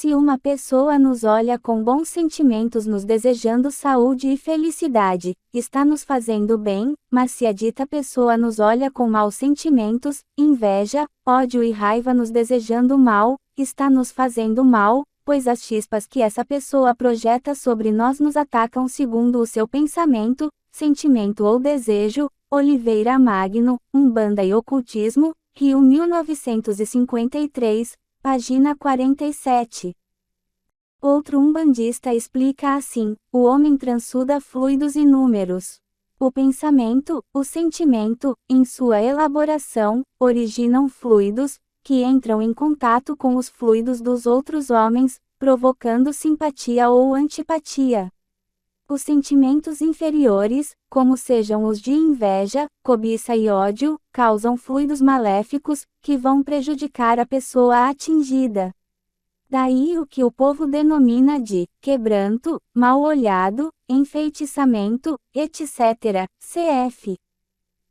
Se uma pessoa nos olha com bons sentimentos nos desejando saúde e felicidade, está nos fazendo bem, mas se a dita pessoa nos olha com maus sentimentos, inveja, ódio e raiva nos desejando mal, está nos fazendo mal. pois as chispas que essa pessoa projeta sobre nós nos atacam segundo o seu pensamento, sentimento ou desejo. Oliveira Magno, Umbanda e Ocultismo, Rio 1953, página 47. Outro umbandista explica assim: o homem transsuda fluidos inúmeros. O pensamento, o sentimento, em sua elaboração, originam fluidos, que entram em contato com os fluidos dos outros homens, provocando simpatia ou antipatia. Os sentimentos inferiores, como sejam os de inveja, cobiça e ódio, causam fluidos maléficos, que vão prejudicar a pessoa atingida. Daí o que o povo denomina de quebranto, mal-olhado, enfeitiçamento, etc. Cf.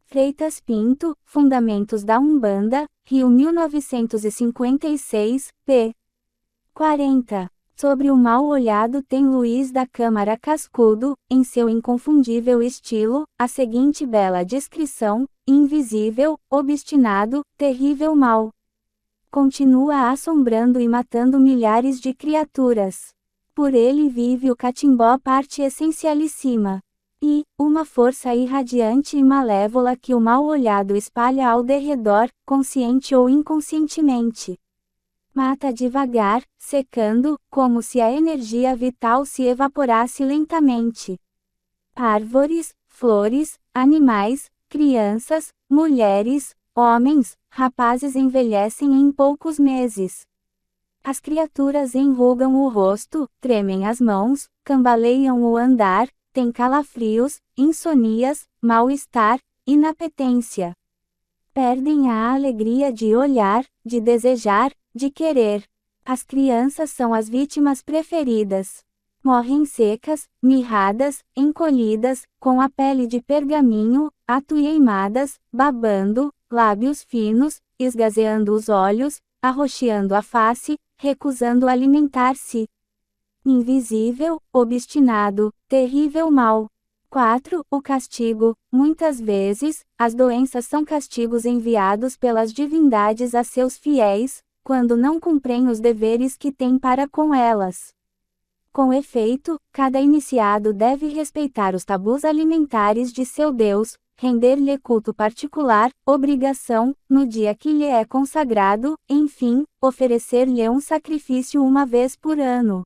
Freitas Pinto, Fundamentos da Umbanda, Rio 1956, p. 40. Sobre o mal-olhado tem Luiz da Câmara Cascudo, em seu inconfundível estilo, a seguinte bela descrição: invisível, obstinado, terrível mal. Continua assombrando e matando milhares de criaturas. Por ele vive o catimbó, parte essencialíssima. E, uma força irradiante e malévola que o mal-olhado espalha ao derredor, consciente ou inconscientemente. Mata devagar, secando, como se a energia vital se evaporasse lentamente. Árvores, flores, animais, crianças, mulheres, homens, rapazes envelhecem em poucos meses. As criaturas enrugam o rosto, tremem as mãos, cambaleiam o andar, têm calafrios, insonias, mal-estar, inapetência. Perdem a alegria de olhar, de desejar, de querer. As crianças são as vítimas preferidas. Morrem secas, mirradas, encolhidas, com a pele de pergaminho, atueimadas, babando, lábios finos, esgazeando os olhos, arroxeando a face, recusando alimentar-se. Invisível, obstinado, terrível mal. 4. O castigo. Muitas vezes, as doenças são castigos enviados pelas divindades a seus fiéis, quando não cumprem os deveres que têm para com elas. Com efeito, cada iniciado deve respeitar os tabus alimentares de seu Deus, render-lhe culto particular, obrigação, no dia que lhe é consagrado, enfim, oferecer-lhe um sacrifício uma vez por ano.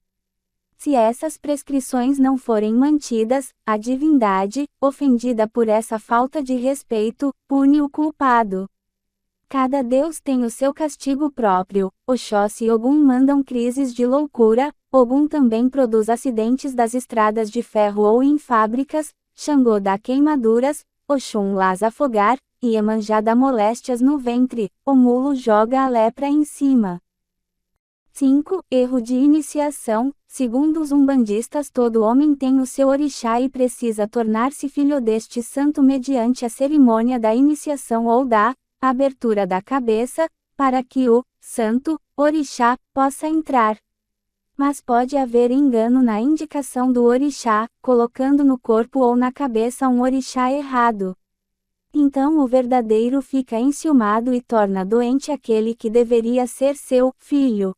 Se essas prescrições não forem mantidas, a divindade, ofendida por essa falta de respeito, pune o culpado. Cada deus tem o seu castigo próprio. Oxóssi e Ogum mandam crises de loucura, Ogum também produz acidentes das estradas de ferro ou em fábricas, Xangô dá queimaduras, Oxum las afogar, e Iemanjá dá moléstias no ventre, o mulo joga a lepra em cima. 5. Erro de iniciação. Segundo os umbandistas, todo homem tem o seu orixá e precisa tornar-se filho deste santo mediante a cerimônia da iniciação ou da abertura da cabeça, para que o santo orixá possa entrar. Mas pode haver engano na indicação do orixá, colocando no corpo ou na cabeça um orixá errado. Então o verdadeiro fica enciumado e torna doente aquele que deveria ser seu filho.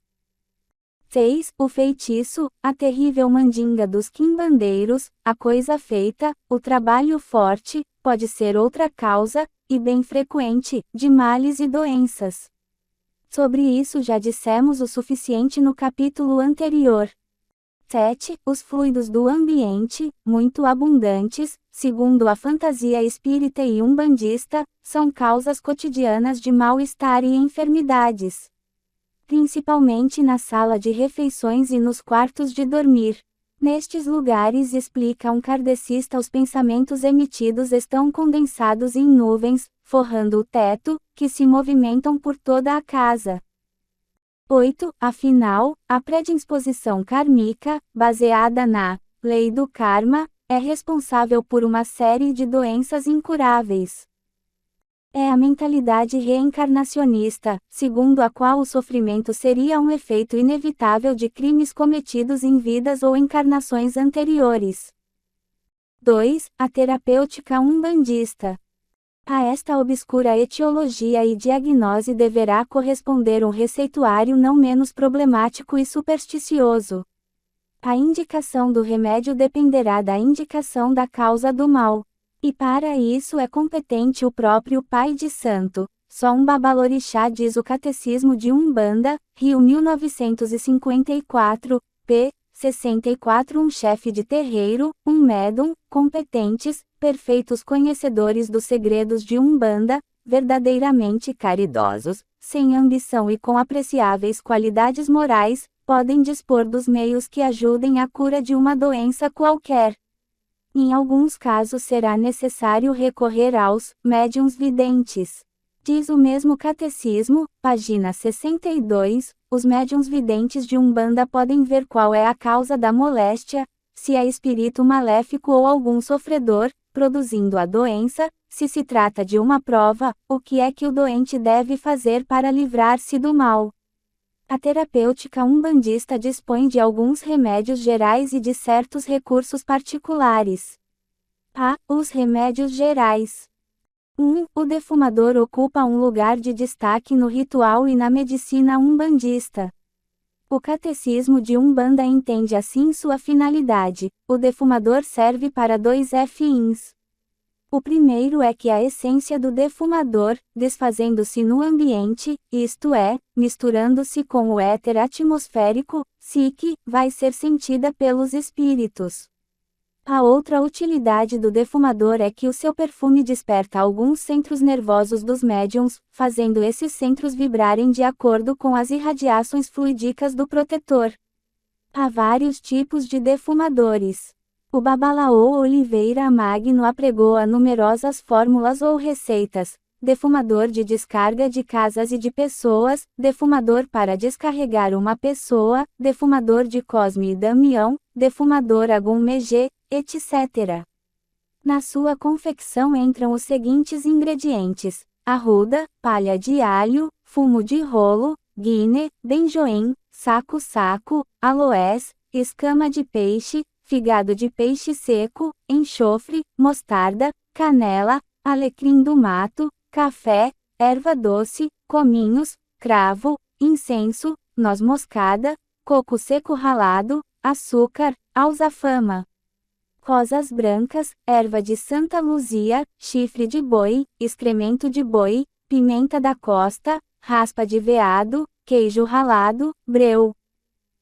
6. O feitiço, a terrível mandinga dos quimbandeiros, a coisa feita, o trabalho forte, pode ser outra causa, e bem frequente, de males e doenças. Sobre isso já dissemos o suficiente no capítulo anterior. 7. Os fluidos do ambiente, muito abundantes, segundo a fantasia espírita e umbandista, são causas cotidianas de mal-estar e enfermidades. Principalmente na sala de refeições e nos quartos de dormir. Nestes lugares, explica um kardecista, os pensamentos emitidos estão condensados em nuvens, forrando o teto, que se movimentam por toda a casa. 8. Afinal, a predisposição kármica, baseada na lei do karma, é responsável por uma série de doenças incuráveis. É a mentalidade reencarnacionista, segundo a qual o sofrimento seria um efeito inevitável de crimes cometidos em vidas ou encarnações anteriores. 2. A terapêutica umbandista. A esta obscura etiologia e diagnose deverá corresponder um receituário não menos problemático e supersticioso. A indicação do remédio dependerá da indicação da causa do mal. E para isso é competente o próprio Pai de Santo. Só um babalorixá, diz o Catecismo de Umbanda, Rio 1954, p. 64. Um chefe de terreiro, um médum, competentes, perfeitos conhecedores dos segredos de Umbanda, verdadeiramente caridosos, sem ambição e com apreciáveis qualidades morais, podem dispor dos meios que ajudem à cura de uma doença qualquer. Em alguns casos será necessário recorrer aos médiuns videntes. Diz o mesmo Catecismo, página 62, os médiuns videntes de Umbanda podem ver qual é a causa da moléstia, se é espírito maléfico ou algum sofredor, produzindo a doença, se se trata de uma prova, o que é que o doente deve fazer para livrar-se do mal. A terapêutica umbandista dispõe de alguns remédios gerais e de certos recursos particulares. Os remédios gerais. 1. O defumador ocupa um lugar de destaque no ritual e na medicina umbandista. O Catecismo de Umbanda entende assim sua finalidade: o defumador serve para 2 fins. O primeiro é que a essência do defumador, desfazendo-se no ambiente, isto é, misturando-se com o éter atmosférico, psique, vai ser sentida pelos espíritos. A outra utilidade do defumador é que o seu perfume desperta alguns centros nervosos dos médiuns, fazendo esses centros vibrarem de acordo com as irradiações fluídicas do protetor. Há vários tipos de defumadores. O Babalaô Oliveira Magno apregou a numerosas fórmulas ou receitas: defumador de descarga de casas e de pessoas, defumador para descarregar uma pessoa, defumador de Cosme e Damião, defumador Agum-Megê, etc. Na sua confecção entram os seguintes ingredientes: arruda, palha de alho, fumo de rolo, guine, benjoim, saco-saco, aloés, escama de peixe, figado de peixe seco, enxofre, mostarda, canela, alecrim do mato, café, erva doce, cominhos, cravo, incenso, noz moscada, coco seco ralado, açúcar, alzafama. Rosas brancas, erva de Santa Luzia, chifre de boi, excremento de boi, pimenta da costa, raspa de veado, queijo ralado, breu.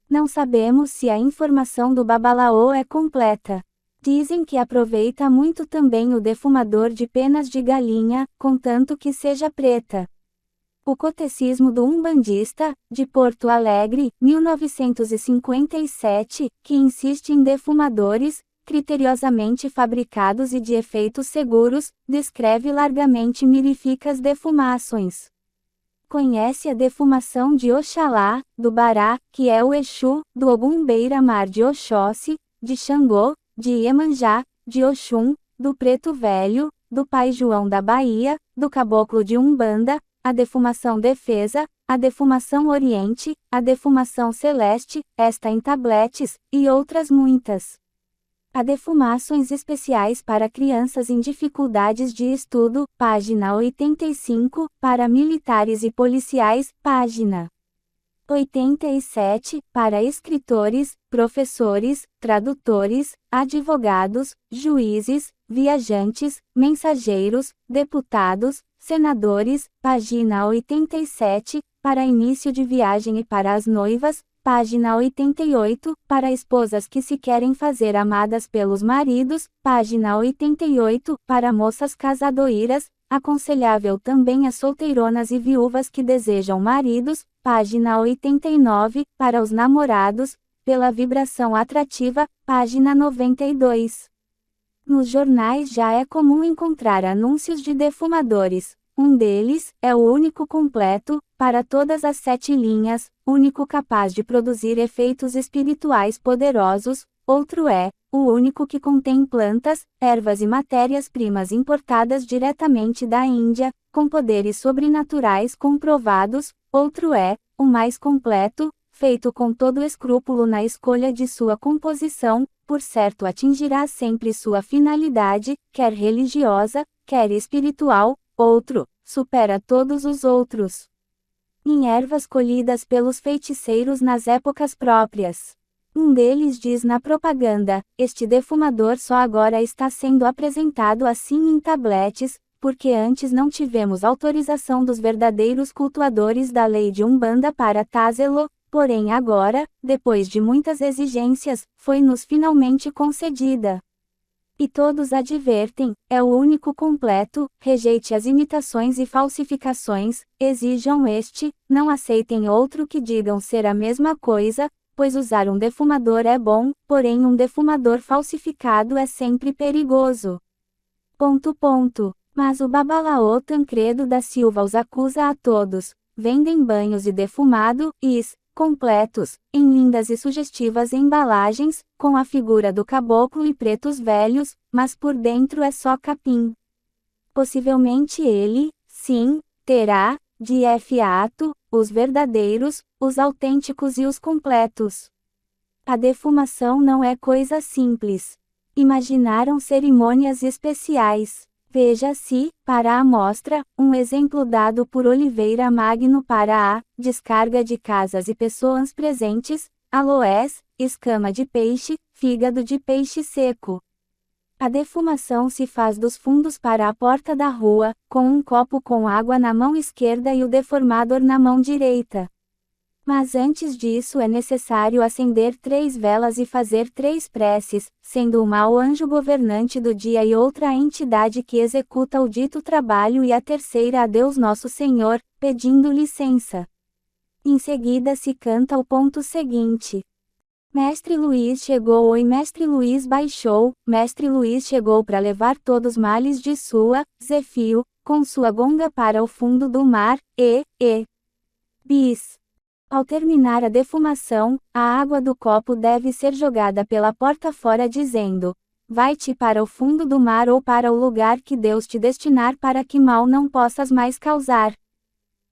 Não sabemos se a informação do Babalaô é completa. Dizem que aproveita muito também o defumador de penas de galinha, contanto que seja preta. O Catecismo do Umbandista, de Porto Alegre, 1957, que insiste em defumadores, criteriosamente fabricados e de efeitos seguros, descreve largamente miríficas defumações. Conhece a defumação de Oxalá, do Bará, que é o Exu, do Ogum Beira-Mar de Oxóssi, de Xangô, de Iemanjá, de Oxum, do Preto Velho, do Pai João da Bahia, do Caboclo de Umbanda, a defumação Defesa, a defumação Oriente, a defumação Celeste, esta em tabletes, e outras muitas. Há defumações especiais para crianças em dificuldades de estudo, página 85, para militares e policiais, página 87, para escritores, professores, tradutores, advogados, juízes, viajantes, mensageiros, deputados, senadores, página 87, para início de viagem e para as noivas, página 88, para esposas que se querem fazer amadas pelos maridos, página 88, para moças casadoiras, aconselhável também a solteironas e viúvas que desejam maridos, página 89, para os namorados, pela vibração atrativa, página 92. Nos jornais já é comum encontrar anúncios de defumadores. Um deles é o único completo, para todas as 7 linhas, único capaz de produzir efeitos espirituais poderosos. Outro é o único que contém plantas, ervas e matérias-primas importadas diretamente da Índia, com poderes sobrenaturais comprovados. Outro é o mais completo, feito com todo escrúpulo na escolha de sua composição, por certo atingirá sempre sua finalidade, quer religiosa, quer espiritual, outro, supera todos os outros. Em ervas colhidas pelos feiticeiros nas épocas próprias. Um deles diz na propaganda: este defumador só agora está sendo apresentado assim em tabletes, porque antes não tivemos autorização dos verdadeiros cultuadores da lei de Umbanda para trazê-lo, porém agora, depois de muitas exigências, foi-nos finalmente concedida. E todos advertem, é o único completo, rejeite as imitações e falsificações, exijam este, não aceitem outro que digam ser a mesma coisa, pois usar um defumador é bom, porém um defumador falsificado é sempre perigoso. Mas o Babalaô Tancredo da Silva os acusa a todos, vendem banhos e defumado, completos, em lindas e sugestivas embalagens, com a figura do caboclo e pretos velhos, mas por dentro é só capim. Possivelmente ele, sim, terá, de fato, os verdadeiros, os autênticos e os completos. A defumação não é coisa simples. Imaginaram cerimônias especiais. Veja-se, para a amostra, um exemplo dado por Oliveira Magno para a descarga de casas e pessoas presentes, aloés, escama de peixe, fígado de peixe seco. A defumação se faz dos fundos para a porta da rua, com um copo com água na mão esquerda e o deformador na mão direita. Mas antes disso é necessário acender 3 velas e fazer 3 preces, sendo uma ao anjo governante do dia e outra à entidade que executa o dito trabalho e a terceira a Deus Nosso Senhor, pedindo licença. Em seguida se canta o ponto seguinte. Mestre Luiz chegou e Mestre Luiz baixou, Mestre Luiz chegou para levar todos males de sua, Zefio, com sua gonga para o fundo do mar, bis. Ao terminar a defumação, a água do copo deve ser jogada pela porta fora dizendo: vai-te para o fundo do mar ou para o lugar que Deus te destinar para que mal não possas mais causar.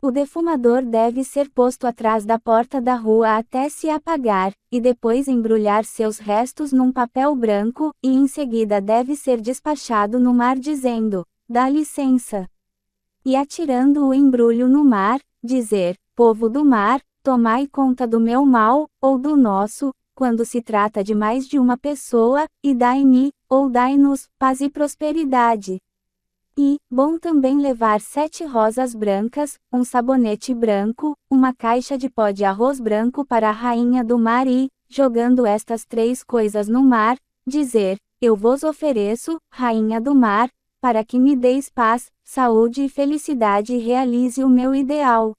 O defumador deve ser posto atrás da porta da rua até se apagar, e depois embrulhar seus restos num papel branco, e em seguida deve ser despachado no mar dizendo: dá licença. E atirando o embrulho no mar, dizer: povo do mar, tomai conta do meu mal, ou do nosso, quando se trata de mais de uma pessoa, e dai-me, ou dai-nos, paz e prosperidade. E, bom também levar 7 rosas brancas, um sabonete branco, uma caixa de pó de arroz branco para a rainha do mar e, jogando estas 3 coisas no mar, dizer: eu vos ofereço, rainha do mar, para que me deis paz, saúde e felicidade e realize o meu ideal.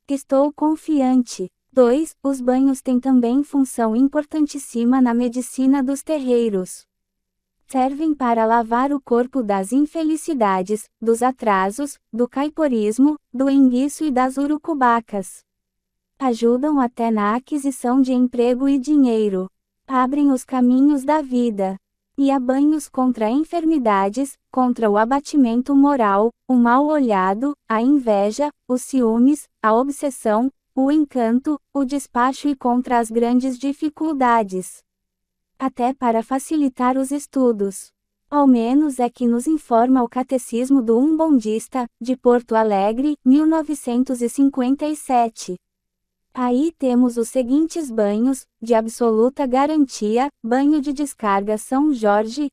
Estou confiante. 2. Os banhos têm também função importantíssima na medicina dos terreiros. Servem para lavar o corpo das infelicidades, dos atrasos, do caiporismo, do enguiço e das urucubacas. Ajudam até na aquisição de emprego e dinheiro. Abrem os caminhos da vida. E há banhos contra enfermidades, contra o abatimento moral, o mal olhado, a inveja, os ciúmes, a obsessão, o encanto, o despacho e contra as grandes dificuldades. Até para facilitar os estudos. Ao menos é que nos informa o Catecismo do Umbandista, de Porto Alegre, 1957. Aí temos os seguintes banhos, de absoluta garantia: banho de descarga São Jorge,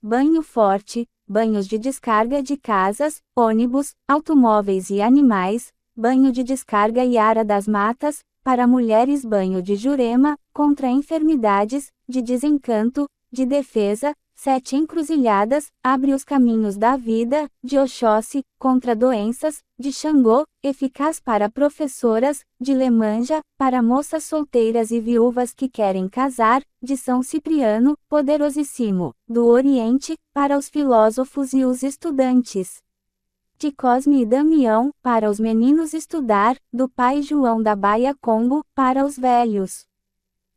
banho forte, banhos de descarga de casas, ônibus, automóveis e animais, banho de descarga Iara das Matas, para mulheres banho de Jurema, contra enfermidades, de desencanto, de defesa, 7 encruzilhadas, abre os caminhos da vida, de Oxóssi, contra doenças, de Xangô, eficaz para professoras, de Lemanja, para moças solteiras e viúvas que querem casar, de São Cipriano, poderosíssimo, do Oriente, para os filósofos e os estudantes. De Cosme e Damião, para os meninos estudar, do Pai João da Baia Combo, para os velhos.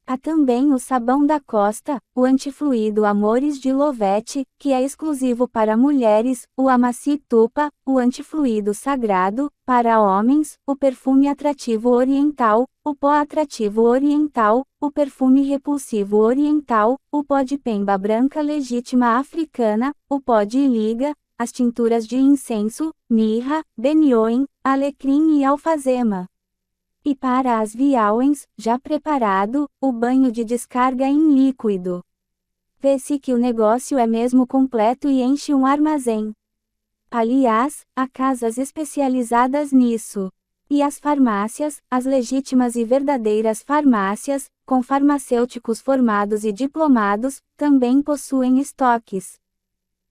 Há também o sabão da Costa, o antifluido Amores de Lovette, que é exclusivo para mulheres, o Amaci Tupa, o antifluido sagrado, para homens, o perfume atrativo oriental, o pó atrativo oriental, o perfume repulsivo oriental, o pó de pemba branca legítima africana, o pó de liga, as tinturas de incenso, mirra, benioin, alecrim e alfazema. E para as viauens, já preparado, o banho de descarga em líquido. Vê-se que o negócio é mesmo completo e enche um armazém. Aliás, há casas especializadas nisso. E as farmácias, as legítimas e verdadeiras farmácias, com farmacêuticos formados e diplomados, também possuem estoques.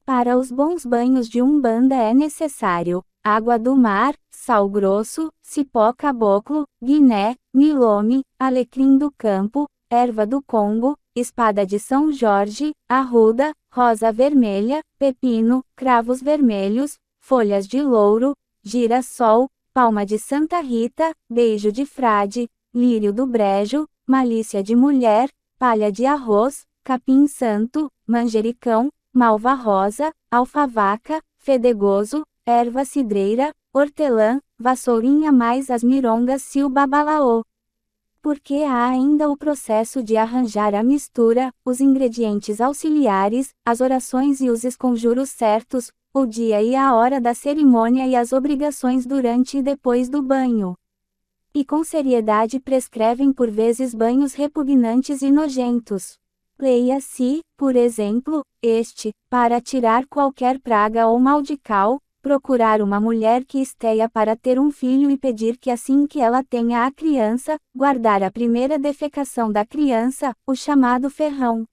Para os bons banhos de Umbanda é necessário água do mar, sal grosso, cipó caboclo, guiné, milome, alecrim do campo, erva do Congo, espada de São Jorge, arruda, rosa vermelha, pepino, cravos vermelhos, folhas de louro, girassol, palma de Santa Rita, beijo de frade, lírio do brejo, malícia de mulher, palha de arroz, capim santo, manjericão, malva rosa, alfavaca, fedegoso, erva cidreira, hortelã, vassourinha mais as mirongas silbabalaô. Porque há ainda o processo de arranjar a mistura, os ingredientes auxiliares, as orações e os esconjuros certos, o dia e a hora da cerimônia e as obrigações durante e depois do banho. E com seriedade prescrevem por vezes banhos repugnantes e nojentos. Leia-se, por exemplo, para tirar qualquer praga ou mal de cal, procurar uma mulher que esteia para ter um filho e pedir que assim que ela tenha a criança, guardar a primeira defecação da criança, o chamado ferrão.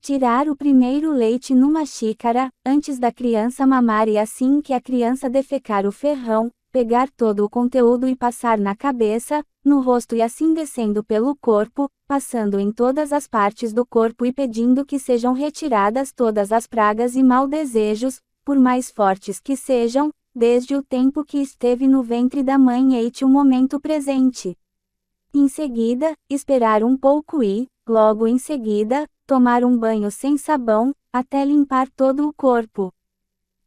Tirar o primeiro leite numa xícara, antes da criança mamar e assim que a criança defecar o ferrão, pegar todo o conteúdo e passar na cabeça, no rosto e assim descendo pelo corpo, passando em todas as partes do corpo e pedindo que sejam retiradas todas as pragas e mal-desejos, por mais fortes que sejam, desde o tempo que esteve no ventre da mãe eite o momento presente. Em seguida, esperar um pouco e, logo em seguida, tomar um banho sem sabão, até limpar todo o corpo.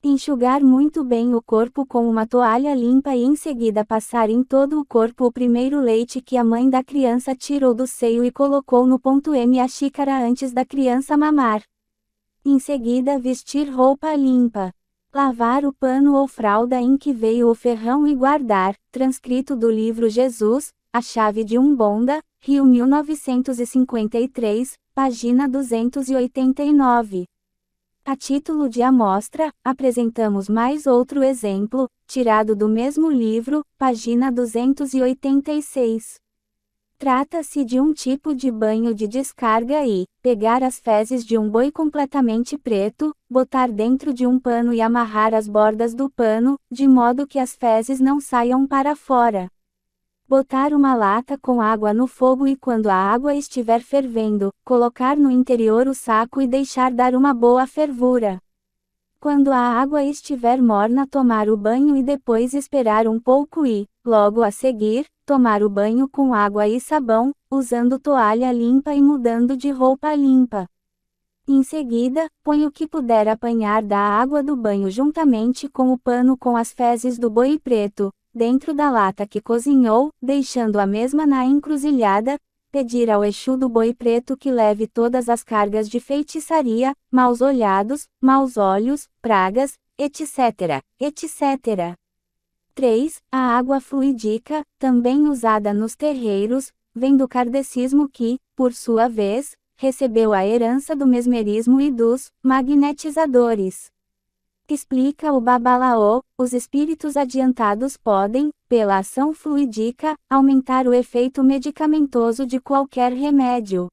Enxugar muito bem o corpo com uma toalha limpa e em seguida passar em todo o corpo o primeiro leite que a mãe da criança tirou do seio e colocou no ponto M a xícara antes da criança mamar. Em seguida vestir roupa limpa. Lavar o pano ou fralda em que veio o ferrão e guardar, transcrito do livro Jesus, A Chave de Umbanda, Rio 1953, página 289. A título de amostra, apresentamos mais outro exemplo, tirado do mesmo livro, página 286. Trata-se de um tipo de banho de descarga e, pegar as fezes de um boi completamente preto, botar dentro de um pano e amarrar as bordas do pano, de modo que as fezes não saiam para fora. Botar uma lata com água no fogo e quando a água estiver fervendo, colocar no interior o saco e deixar dar uma boa fervura. Quando a água estiver morna, tomar o banho e depois esperar um pouco e, logo a seguir, tomar o banho com água e sabão, usando toalha limpa e mudando de roupa limpa. Em seguida, põe o que puder apanhar da água do banho juntamente com o pano com as fezes do boi preto, dentro da lata que cozinhou, deixando a mesma na encruzilhada, pedir ao Exu do boi preto que leve todas as cargas de feitiçaria, maus olhados, maus olhos, pragas, etc., etc. 3. A água fluidica, também usada nos terreiros, vem do kardecismo que, por sua vez, recebeu a herança do mesmerismo e dos magnetizadores. Explica o Babalaô, os espíritos adiantados podem, pela ação fluidica, aumentar o efeito medicamentoso de qualquer remédio.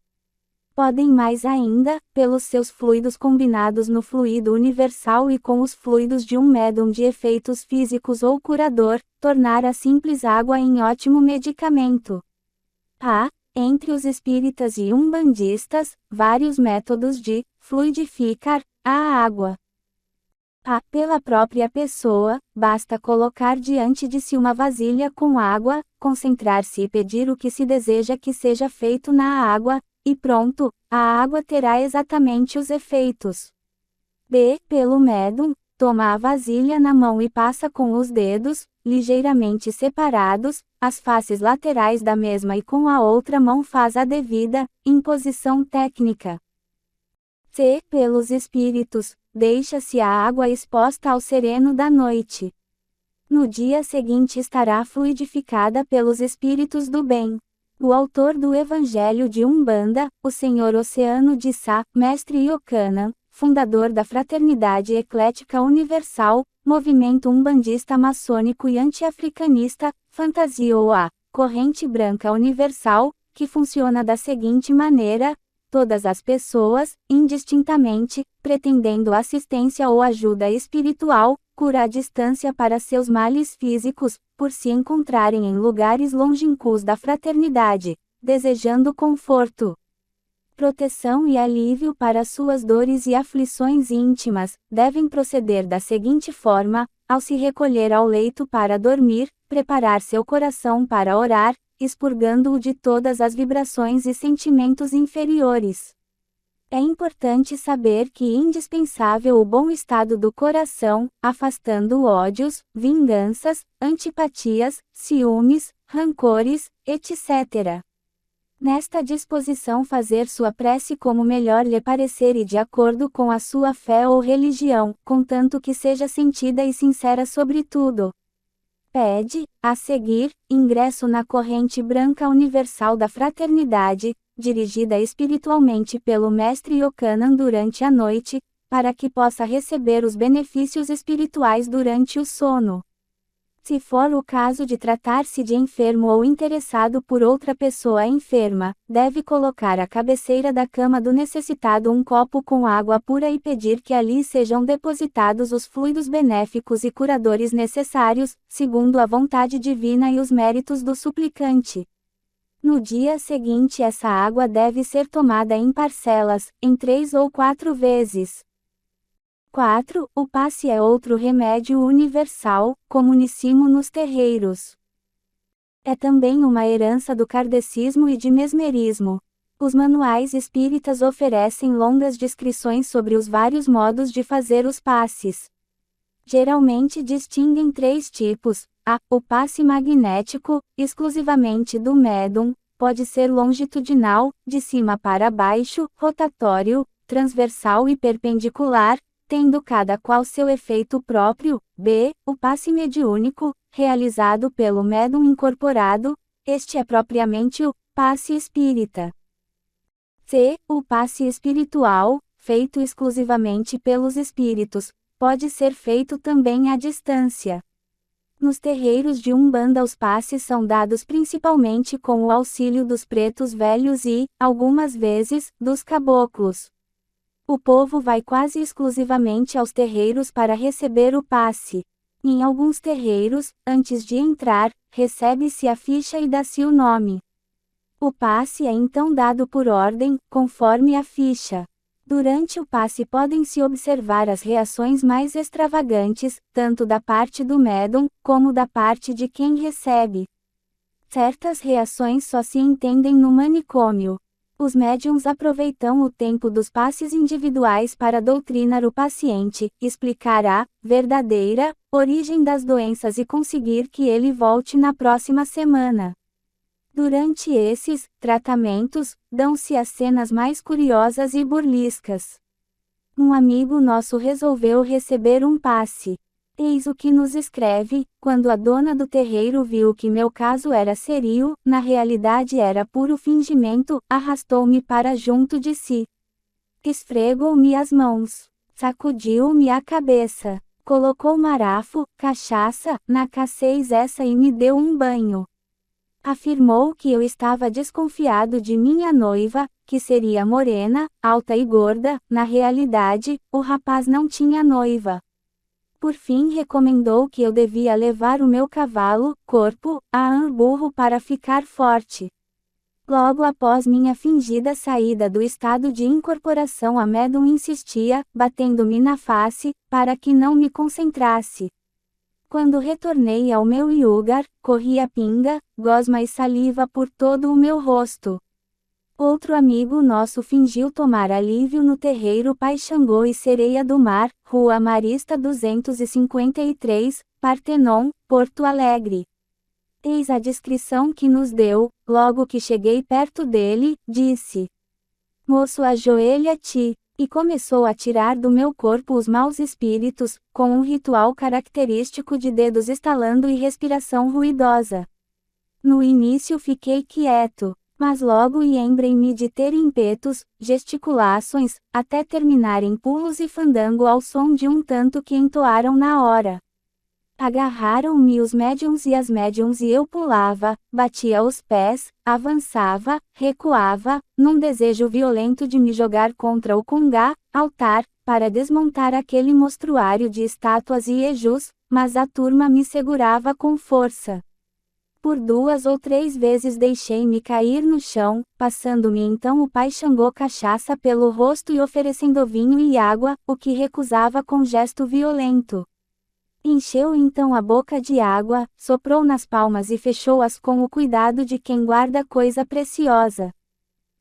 Podem mais ainda, pelos seus fluidos combinados no fluido universal e com os fluidos de um médium de efeitos físicos ou curador, tornar a simples água em ótimo medicamento. Há, entre os espíritas e umbandistas, vários métodos de fluidificar a água. Pela própria pessoa, basta colocar diante de si uma vasilha com água, concentrar-se e pedir o que se deseja que seja feito na água, e pronto, a água terá exatamente os efeitos. B. Pelo médium, toma a vasilha na mão e passa com os dedos, ligeiramente separados, as faces laterais da mesma e com a outra mão faz a devida imposição técnica. C. Pelos espíritos, deixa-se a água exposta ao sereno da noite. No dia seguinte estará fluidificada pelos espíritos do bem. O autor do Evangelho de Umbanda, o Senhor Oceano de Sá, Mestre Yohanan, fundador da Fraternidade Eclética Universal, movimento umbandista maçônico e anti-africanista, fantasiou a corrente branca universal, que funciona da seguinte maneira: todas as pessoas, indistintamente, pretendendo assistência ou ajuda espiritual, cura à distância para seus males físicos, por se encontrarem em lugares longínquos da fraternidade, desejando conforto, proteção e alívio para suas dores e aflições íntimas, devem proceder da seguinte forma: ao se recolher ao leito para dormir, preparar seu coração para orar, expurgando-o de todas as vibrações e sentimentos inferiores. É importante saber que é indispensável o bom estado do coração, afastando ódios, vinganças, antipatias, ciúmes, rancores, etc. Nesta disposição fazer sua prece como melhor lhe parecer e de acordo com a sua fé ou religião, contanto que seja sentida e sincera sobretudo. Pede, a seguir, ingresso na corrente branca universal da fraternidade, dirigida espiritualmente pelo Mestre Yohanan durante a noite, para que possa receber os benefícios espirituais durante o sono. Se for o caso de tratar-se de enfermo ou interessado por outra pessoa enferma, deve colocar à cabeceira da cama do necessitado um copo com água pura e pedir que ali sejam depositados os fluidos benéficos e curadores necessários, segundo a vontade divina e os méritos do suplicante. No dia seguinte essa água deve ser tomada em parcelas, em 3 ou 4 vezes. 4. O passe é outro remédio universal, comuníssimo nos terreiros. É também uma herança do kardecismo e de mesmerismo. Os manuais espíritas oferecem longas descrições sobre os vários modos de fazer os passes. Geralmente distinguem 3 tipos. A. O passe magnético, exclusivamente do médium, pode ser longitudinal, de cima para baixo, rotatório, transversal e perpendicular, tendo cada qual seu efeito próprio. B. O passe mediúnico, realizado pelo médium incorporado, este é propriamente o passe espírita. C. O passe espiritual, feito exclusivamente pelos espíritos, pode ser feito também à distância. Nos terreiros de Umbanda os passes são dados principalmente com o auxílio dos pretos velhos e, algumas vezes, dos caboclos. O povo vai quase exclusivamente aos terreiros para receber o passe. Em alguns terreiros, antes de entrar, recebe-se a ficha e dá-se o nome. O passe é então dado por ordem, conforme a ficha. Durante o passe podem-se observar as reações mais extravagantes, tanto da parte do médium, como da parte de quem recebe. Certas reações só se entendem no manicômio. Os médiuns aproveitam o tempo dos passes individuais para doutrinar o paciente, explicar a verdadeira origem das doenças e conseguir que ele volte na próxima semana. Durante esses tratamentos, dão-se as cenas mais curiosas e burlescas. Um amigo nosso resolveu receber um passe. Eis o que nos escreve: quando a dona do terreiro viu que meu caso era sério, na realidade era puro fingimento, arrastou-me para junto de si. Esfregou-me as mãos, sacudiu-me a cabeça, colocou marafo, cachaça, na K6 essa e me deu um banho. Afirmou que eu estava desconfiado de minha noiva, que seria morena, alta e gorda. Na realidade, o rapaz não tinha noiva. Por fim recomendou que eu devia levar o meu cavalo, corpo, a burro para ficar forte. Logo após minha fingida saída do estado de incorporação, a médium insistia, batendo-me na face, para que não me concentrasse. Quando retornei ao meu lugar, corria pinga, gosma e saliva por todo o meu rosto. Outro amigo nosso fingiu tomar alívio no terreiro Pai Xangô e Sereia do Mar, Rua Marista 253, Partenon, Porto Alegre. Eis a descrição que nos deu. Logo que cheguei perto dele, disse: Moço, ajoelha-te. E começou a tirar do meu corpo os maus espíritos, com um ritual característico de dedos estalando e respiração ruidosa. No início fiquei quieto, mas logo lembrei-me de ter ímpetos, gesticulações, até terminar em pulos e fandango ao som de um tanto que entoaram na hora. Agarraram-me os médiuns e as médiuns e eu pulava, batia os pés, avançava, recuava, num desejo violento de me jogar contra o congá, altar, para desmontar aquele mostruário de estátuas e ejus, mas a turma me segurava com força. Por 2 ou 3 vezes deixei-me cair no chão, passando-me então o Pai Xangô cachaça pelo rosto e oferecendo vinho e água, o que recusava com gesto violento. Encheu então a boca de água, soprou nas palmas e fechou-as com o cuidado de quem guarda coisa preciosa.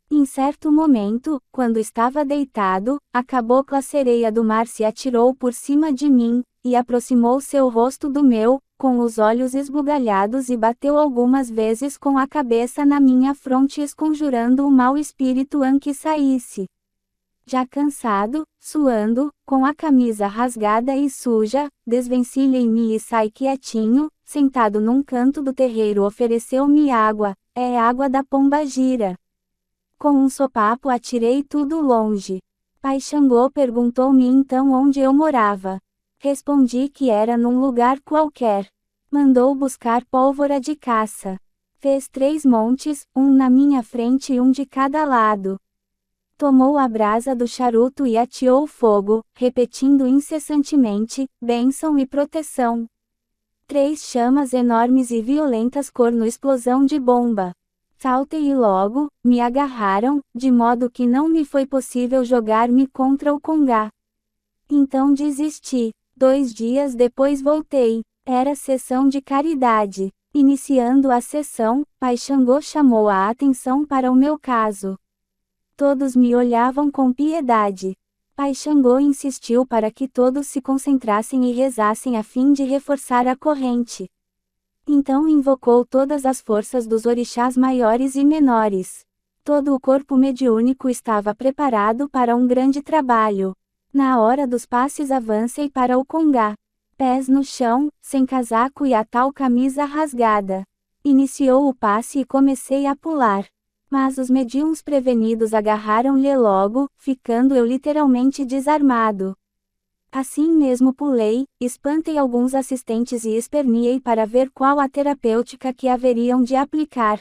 Em certo momento, quando estava deitado, a cabocla Sereia do Mar se atirou por cima de mim, e aproximou seu rosto do meu, com os olhos esbugalhados e bateu algumas vezes com a cabeça na minha fronte esconjurando o mau espírito que saísse. Já cansado, suando, com a camisa rasgada e suja, desvencilhei-me e saí quietinho, sentado num canto do terreiro ofereceu-me água, é água da Pombagira. Com um sopapo atirei tudo longe. Pai Xangô perguntou-me então onde eu morava. Respondi que era num lugar qualquer. Mandou buscar pólvora de caça. Fez 3 montes, um na minha frente e um de cada lado. Tomou a brasa do charuto e ateou o fogo, repetindo incessantemente, bênção e proteção. 3 chamas enormes e violentas corno explosão de bomba. Saltei e logo, me agarraram, de modo que não me foi possível jogar-me contra o congá. Então desisti. 2 dias depois voltei. Era sessão de caridade. Iniciando a sessão, Pai Xangô chamou a atenção para o meu caso. Todos me olhavam com piedade. Pai Xangô insistiu para que todos se concentrassem e rezassem a fim de reforçar a corrente. Então invocou todas as forças dos orixás maiores e menores. Todo o corpo mediúnico estava preparado para um grande trabalho. Na hora dos passes avancei para o congá. Pés no chão, sem casaco e a tal camisa rasgada. Iniciou o passe e comecei a pular. Mas os mediúns prevenidos agarraram-lhe logo, ficando eu literalmente desarmado. Assim mesmo pulei, espantei alguns assistentes e esperneei para ver qual a terapêutica que haveriam de aplicar.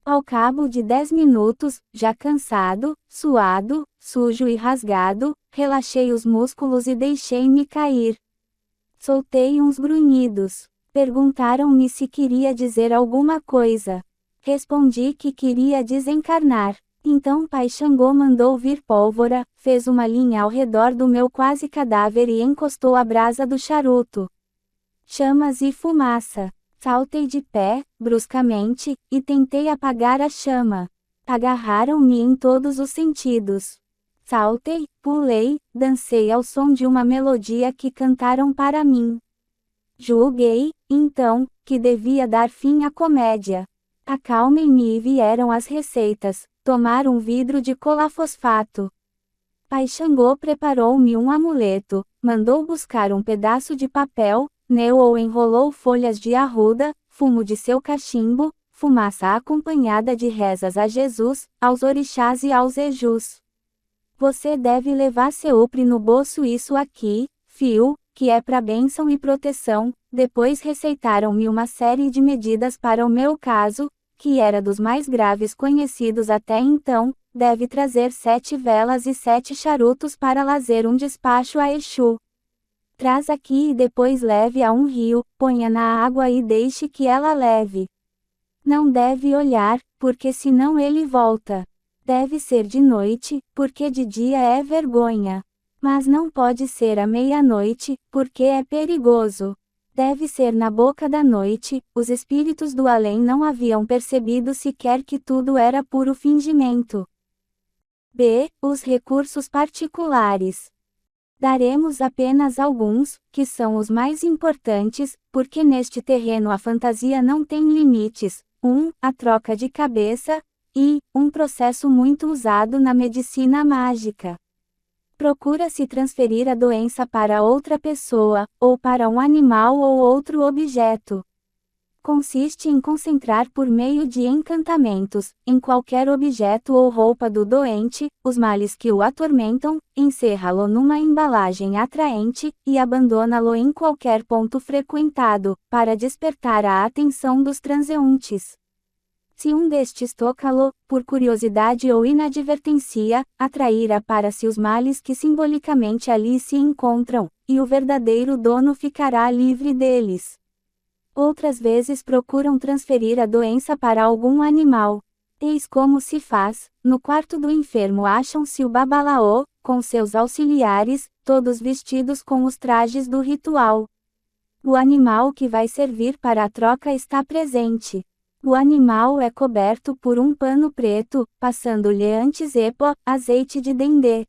Ao cabo de 10 minutos, já cansado, suado, sujo e rasgado, relaxei os músculos e deixei-me cair. Soltei uns grunhidos. Perguntaram-me se queria dizer alguma coisa. Respondi que queria desencarnar. Então Pai Xangô mandou vir pólvora, fez uma linha ao redor do meu quase cadáver e encostou a brasa do charuto. Chamas e fumaça. Saltei de pé, bruscamente, e tentei apagar a chama. Agarraram-me em todos os sentidos. Saltei, pulei, dancei ao som de uma melodia que cantaram para mim. Julguei, então, que devia dar fim à comédia. Acalmem-me e vieram as receitas. Tomar um vidro de colafosfato. Pai Xangô preparou-me um amuleto, mandou buscar um pedaço de papel, neu ou enrolou folhas de arruda, fumo de seu cachimbo, fumaça acompanhada de rezas a Jesus, aos orixás e aos ejus. Você deve levar sempre no bolso isso aqui, fio, que é para bênção e proteção. Depois receitaram-me uma série de medidas para o meu caso, que era dos mais graves conhecidos até então. Deve trazer 7 velas e 7 charutos para lazer um despacho a Exu. Traz aqui e depois leve a um rio, ponha na água e deixe que ela leve. Não deve olhar, porque senão ele volta. Deve ser de noite, porque de dia é vergonha. Mas não pode ser à meia-noite, porque é perigoso. Deve ser na boca da noite, os espíritos do além não haviam percebido sequer que tudo era puro fingimento. B. Os recursos particulares. Daremos apenas alguns, que são os mais importantes, porque neste terreno a fantasia não tem limites. 1. A troca de cabeça, e, um processo muito usado na medicina mágica. Procura-se transferir a doença para outra pessoa, ou para um animal ou outro objeto. Consiste em concentrar por meio de encantamentos, em qualquer objeto ou roupa do doente, os males que o atormentam, encerra-lo numa embalagem atraente, e abandona-lo em qualquer ponto frequentado, para despertar a atenção dos transeuntes. Se um destes toca-lo, por curiosidade ou inadvertência, atrairá para si os males que simbolicamente ali se encontram, e o verdadeiro dono ficará livre deles. Outras vezes procuram transferir a doença para algum animal. Eis como se faz: no quarto do enfermo acham-se o babalaô, com seus auxiliares, todos vestidos com os trajes do ritual. O animal que vai servir para a troca está presente. O animal é coberto por um pano preto, passando-lhe antes azeite de dendê.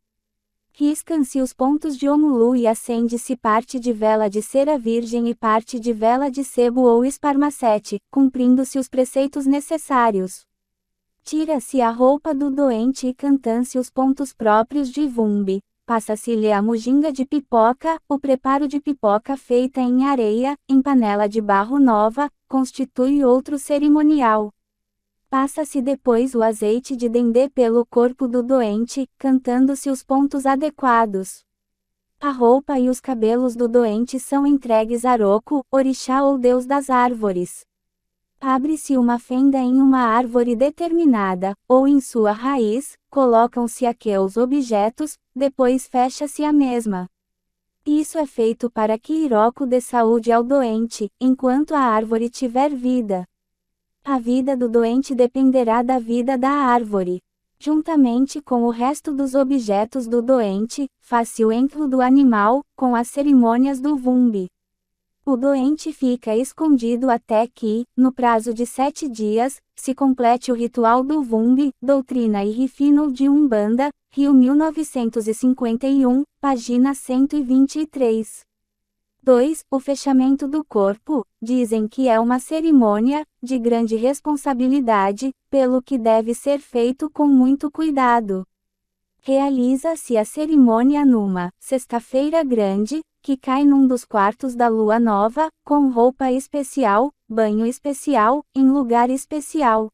Riscam-se os pontos de ómulo e acende-se parte de vela de cera virgem e parte de vela de sebo ou esparmacete, cumprindo-se os preceitos necessários. Tira-se a roupa do doente e cantam-se os pontos próprios de vumbi. Passa-se-lhe a mujinga de pipoca, o preparo de pipoca feita em areia, em panela de barro nova, constitui outro cerimonial. Passa-se depois o azeite de dendê pelo corpo do doente, cantando-se os pontos adequados. A roupa e os cabelos do doente são entregues a Roku, orixá ou deus das árvores. Abre-se uma fenda em uma árvore determinada, ou em sua raiz, colocam-se aqueles objetos, depois fecha-se a mesma. Isso é feito para que Iroko dê saúde ao doente, enquanto a árvore tiver vida. A vida do doente dependerá da vida da árvore. Juntamente com o resto dos objetos do doente, faz-se o entro do animal, com as cerimônias do vumbi. O doente fica escondido até que, no prazo de 7 dias, se complete o ritual do vumbi, Doutrina e Refino de Umbanda, Rio 1951, página 123. 2. O fechamento do corpo, dizem que é uma cerimônia, de grande responsabilidade, pelo que deve ser feito com muito cuidado. Realiza-se a cerimônia numa sexta-feira grande, que cai num dos quartos da lua nova, com roupa especial, banho especial, em lugar especial.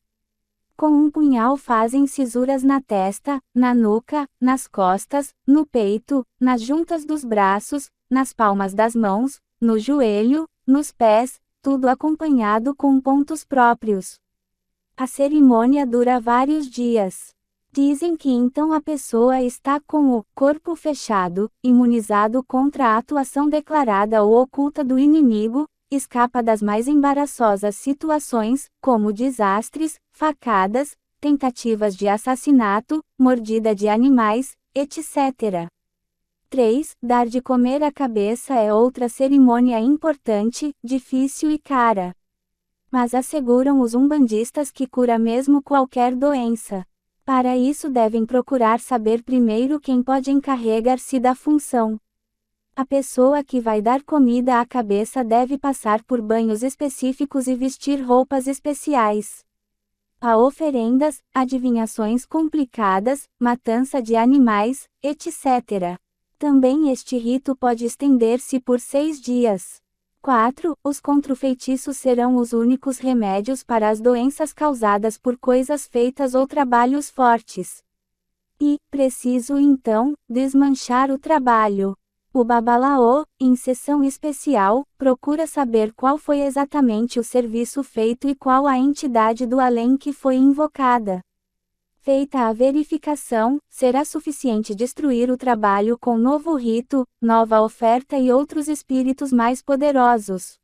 Com um punhal fazem cisuras na testa, na nuca, nas costas, no peito, nas juntas dos braços, nas palmas das mãos, no joelho, nos pés, tudo acompanhado com pontos próprios. A cerimônia dura vários dias. Dizem que então a pessoa está com o corpo fechado, imunizado contra a atuação declarada ou oculta do inimigo, escapa das mais embaraçosas situações, como desastres, facadas, tentativas de assassinato, mordida de animais, etc. 3. Dar de comer à cabeça é outra cerimônia importante, difícil e cara. Mas asseguram os umbandistas que cura mesmo qualquer doença. Para isso devem procurar saber primeiro quem pode encarregar-se da função. A pessoa que vai dar comida à cabeça deve passar por banhos específicos e vestir roupas especiais. Há oferendas, adivinhações complicadas, matança de animais, etc. Também este rito pode estender-se por 6 dias. 4. Os contrafeitiços serão os únicos remédios para as doenças causadas por coisas feitas ou trabalhos fortes. E, preciso então, desmanchar o trabalho. O babalaô, em sessão especial, procura saber qual foi exatamente o serviço feito e qual a entidade do além que foi invocada. Feita a verificação, será suficiente destruir o trabalho com novo rito, nova oferta e outros espíritos mais poderosos.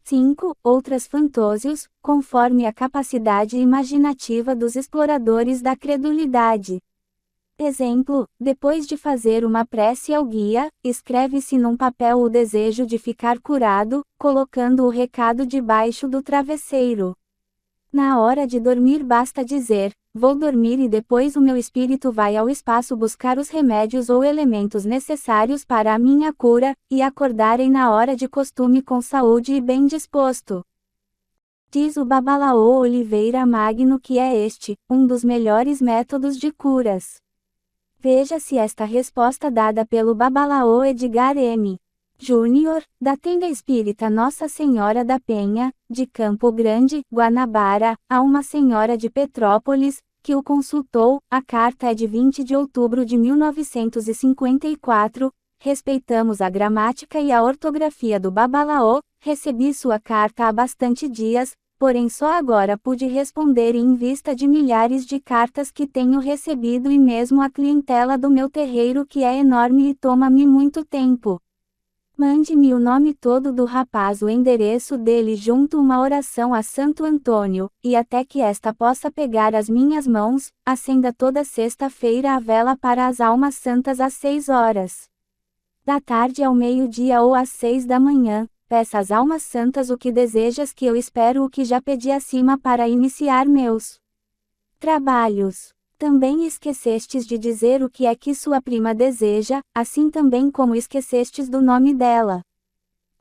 5. Outras fantôsios, conforme a capacidade imaginativa dos exploradores da credulidade. Exemplo, depois de fazer uma prece ao guia, escreve-se num papel o desejo de ficar curado, colocando o recado debaixo do travesseiro. Na hora de dormir basta dizer, vou dormir e depois o meu espírito vai ao espaço buscar os remédios ou elementos necessários para a minha cura, e acordarei na hora de costume com saúde e bem disposto. Diz o Babalaô Oliveira Magno que é este, um dos melhores métodos de curas. Veja-se esta resposta dada pelo Babalaô Edgar M. Júnior, da Tenda Espírita Nossa Senhora da Penha, de Campo Grande, Guanabara, a uma senhora de Petrópolis, que o consultou. A carta é de 20 de outubro de 1954, respeitamos a gramática e a ortografia do Babalaô, recebi sua carta há bastante dias, porém só agora pude responder em vista de milhares de cartas que tenho recebido e mesmo a clientela do meu terreiro que é enorme e toma-me muito tempo. Mande-me o nome todo do rapaz, o endereço dele junto uma oração a Santo Antônio, e até que esta possa pegar as minhas mãos, acenda toda sexta-feira a vela para as almas santas às 6 horas da tarde ao meio-dia ou às 6 da manhã. Peça às almas santas o que desejas que eu espero o que já pedi acima para iniciar meus trabalhos. Também esquecestes de dizer o que é que sua prima deseja, assim também como esquecestes do nome dela.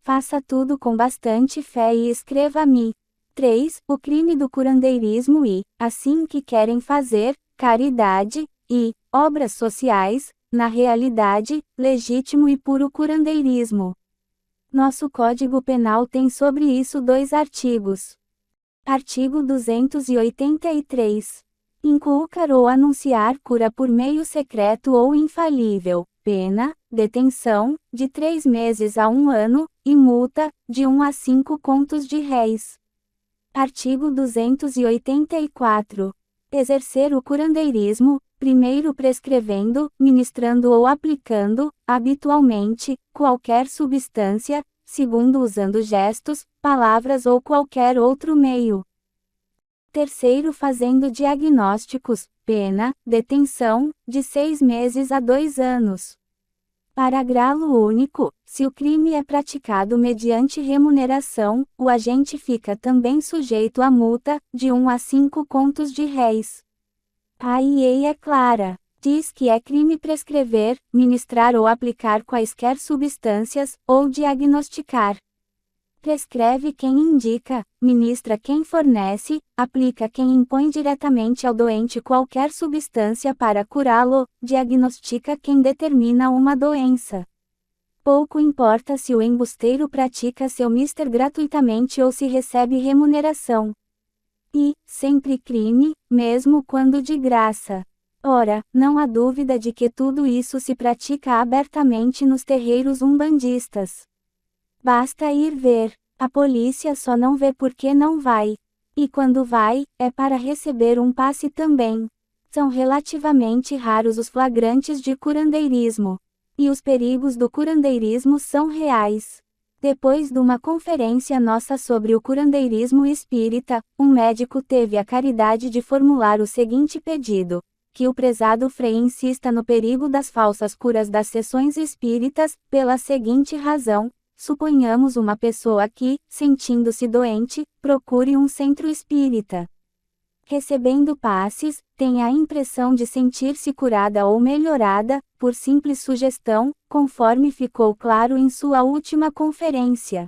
Faça tudo com bastante fé e escreva-me. 3. O crime do curandeirismo e, assim que querem fazer, caridade, e, obras sociais, na realidade, legítimo e puro curandeirismo. Nosso Código Penal tem sobre isso 2 artigos. Artigo 283. Inculcar ou anunciar cura por meio secreto ou infalível, pena, detenção, de 3 meses a 1 ano, e multa, de 1 a 5 contos de réis. Artigo 284. Exercer o curandeirismo, primeiro prescrevendo, ministrando ou aplicando, habitualmente, qualquer substância, segundo usando gestos, palavras ou qualquer outro meio. Terceiro fazendo diagnósticos, pena, detenção, de 6 meses a 2 anos. Parágrafo único. Se o crime é praticado mediante remuneração, o agente fica também sujeito a multa, de 1 a 5 contos de réis. A lei é clara. Diz que é crime prescrever, ministrar ou aplicar quaisquer substâncias, ou diagnosticar. Prescreve quem indica, ministra quem fornece, aplica quem impõe diretamente ao doente qualquer substância para curá-lo, diagnostica quem determina uma doença. Pouco importa se o embusteiro pratica seu mister gratuitamente ou se recebe remuneração. E, sempre crime, mesmo quando de graça. Ora, não há dúvida de que tudo isso se pratica abertamente nos terreiros umbandistas. Basta ir ver. A polícia só não vê porque não vai. E quando vai, é para receber um passe também. São relativamente raros os flagrantes de curandeirismo. E os perigos do curandeirismo são reais. Depois de uma conferência nossa sobre o curandeirismo espírita, um médico teve a caridade de formular o seguinte pedido: que o prezado Frei insista no perigo das falsas curas das sessões espíritas, pela seguinte razão: suponhamos uma pessoa que, sentindo-se doente, procure um centro espírita. Recebendo passes, tem a impressão de sentir-se curada ou melhorada, por simples sugestão, conforme ficou claro em sua última conferência.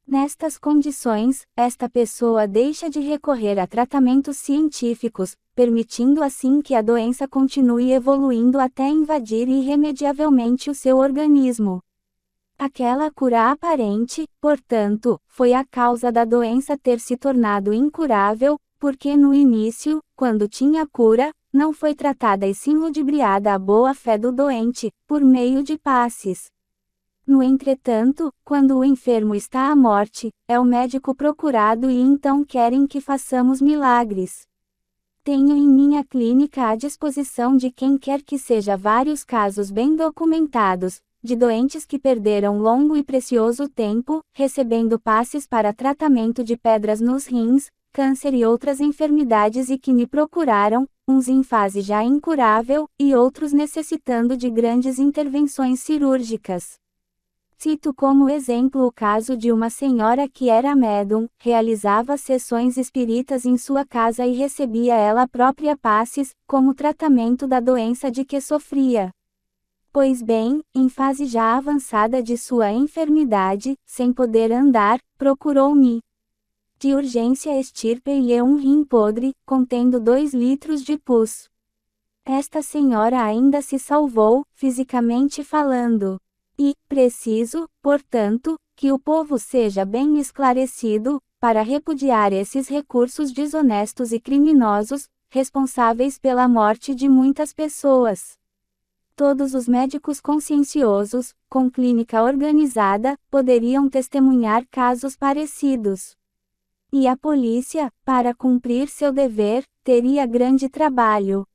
Nestas condições, esta pessoa deixa de recorrer a tratamentos científicos, permitindo assim que a doença continue evoluindo até invadir irremediavelmente o seu organismo. Aquela cura aparente, portanto, foi a causa da doença ter se tornado incurável, porque no início, quando tinha cura, não foi tratada e sim ludibriada a boa-fé do doente, por meio de passes. No entretanto, quando o enfermo está à morte, é o médico procurado e então querem que façamos milagres. Tenho em minha clínica à disposição de quem quer que seja vários casos bem documentados, de doentes que perderam longo e precioso tempo, recebendo passes para tratamento de pedras nos rins, câncer e outras enfermidades e que me procuraram, uns em fase já incurável, e outros necessitando de grandes intervenções cirúrgicas. Cito como exemplo o caso de uma senhora que era médium, realizava sessões espíritas em sua casa e recebia ela própria passes, como tratamento da doença de que sofria. Pois bem, em fase já avançada de sua enfermidade, sem poder andar, procurou-me. De urgência extirpei-lhe um rim podre, contendo 2 litros de pus. Esta senhora ainda se salvou, fisicamente falando. E, preciso, portanto, que o povo seja bem esclarecido, para repudiar esses recursos desonestos e criminosos, responsáveis pela morte de muitas pessoas. Todos os médicos conscienciosos, com clínica organizada, poderiam testemunhar casos parecidos. E a polícia, para cumprir seu dever, teria grande trabalho.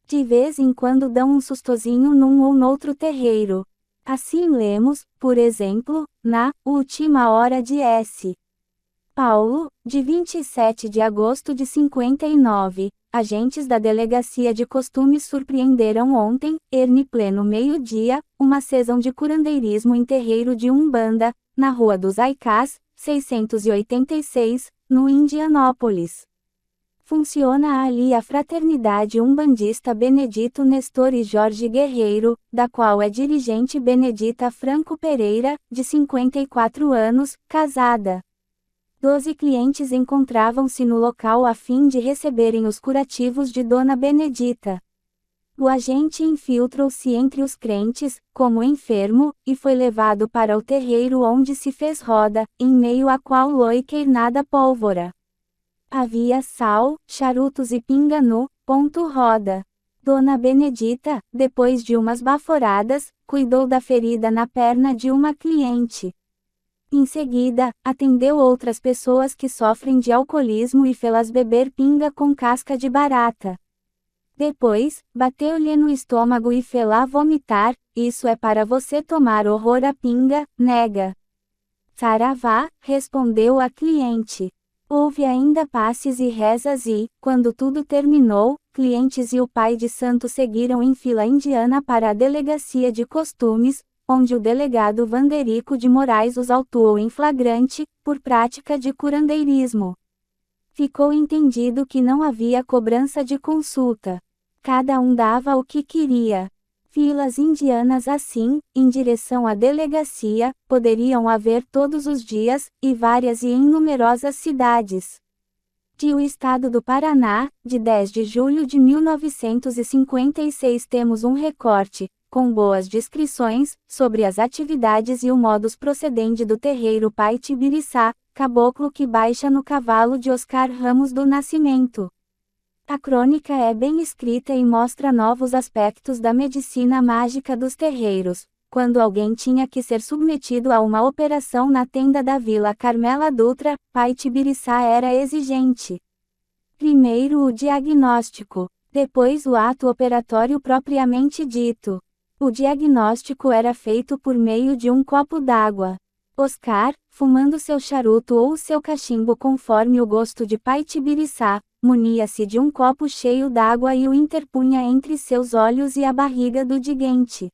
De vez em quando dão um sustozinho num ou noutro terreiro. Assim lemos, por exemplo, na Última Hora de S. Paulo, de 27 de agosto de 59, agentes da Delegacia de Costumes surpreenderam ontem, pleno meio-dia, uma sessão de curandeirismo em terreiro de Umbanda, na Rua dos Aicás, 686, no Indianópolis. Funciona ali a Fraternidade Umbandista Benedito Nestor e Jorge Guerreiro, da qual é dirigente Benedita Franco Pereira, de 54 anos, casada. 12 clientes encontravam-se no local a fim de receberem os curativos de Dona Benedita. O agente infiltrou-se entre os crentes, como enfermo, e foi levado para o terreiro onde se fez roda, em meio à qual loiquer nada pólvora. Havia sal, charutos e pinga no ponto roda. Dona Benedita, depois de umas baforadas, cuidou da ferida na perna de uma cliente. Em seguida, atendeu outras pessoas que sofrem de alcoolismo e fê-las beber pinga com casca de barata. Depois, bateu-lhe no estômago e fê-la vomitar. Isso é para você tomar horror à pinga, nega. Saravá, respondeu a cliente. Houve ainda passes e rezas e, quando tudo terminou, clientes e o pai de santo seguiram em fila indiana para a Delegacia de Costumes, onde o delegado Vanderico de Moraes os autuou em flagrante, por prática de curandeirismo. Ficou entendido que não havia cobrança de consulta. Cada um dava o que queria. Filas indianas assim, em direção à delegacia, poderiam haver todos os dias, e várias e em numerosas cidades. O Estado do Paraná, de 10 de julho de 1956 temos um recorte, com boas descrições, sobre as atividades e o modus procedendi do terreiro Pai Tibiriçá, caboclo que baixa no cavalo de Oscar Ramos do Nascimento. A crônica é bem escrita e mostra novos aspectos da medicina mágica dos terreiros, quando alguém tinha que ser submetido a uma operação na tenda da Vila Carmela Dutra, Pai Tibiriçá era exigente. Primeiro o diagnóstico, depois o ato operatório propriamente dito. O diagnóstico era feito por meio de um copo d'água. Oscar, fumando seu charuto ou seu cachimbo conforme o gosto de Pai Tibiriçá, munia-se de um copo cheio d'água e o interpunha entre seus olhos e a barriga do digente.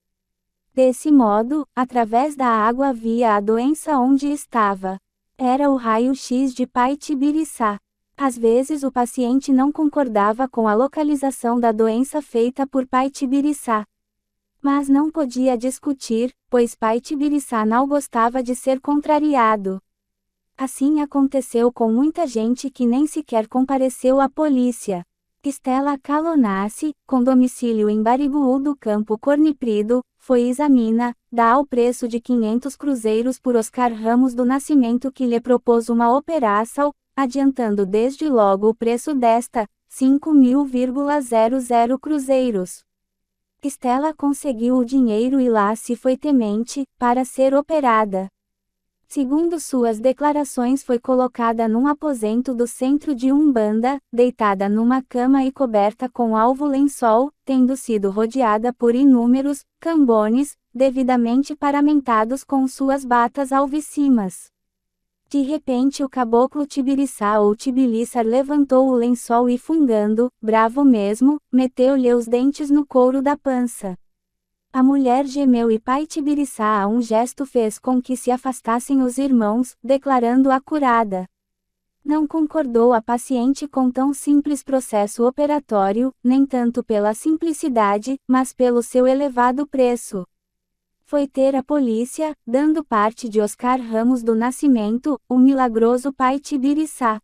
Desse modo, através da água via a doença onde estava. Era o raio-x de Pai Tibiriçá. Às vezes o paciente não concordava com a localização da doença feita por Pai Tibiriçá. Mas não podia discutir, pois Pai Tibiriçá não gostava de ser contrariado. Assim aconteceu com muita gente que nem sequer compareceu à polícia. Estela Calonassi, com domicílio em Bariguu do Campo Corniprido, foi examina, dá ao preço de 500 cruzeiros por Oscar Ramos do Nascimento que lhe propôs uma operação, adiantando desde logo o preço desta, 5.000,00 cruzeiros. Estela conseguiu o dinheiro e lá se foi temente, para ser operada. Segundo suas declarações, foi colocada num aposento do centro de Umbanda, deitada numa cama e coberta com alvo lençol, tendo sido rodeada por inúmeros cambones, devidamente paramentados com suas batas alvicimas. De repente o caboclo Tibiriçá ou Tibiriçar levantou o lençol e fungando, bravo mesmo, meteu-lhe os dentes no couro da pança. A mulher gemeu e pai Tibiriçá a um gesto fez com que se afastassem os irmãos, declarando-a curada. Não concordou a paciente com tão simples processo operatório, nem tanto pela simplicidade, mas pelo seu elevado preço. Foi ter a polícia, dando parte de Oscar Ramos do Nascimento, o milagroso pai Tibiriçá.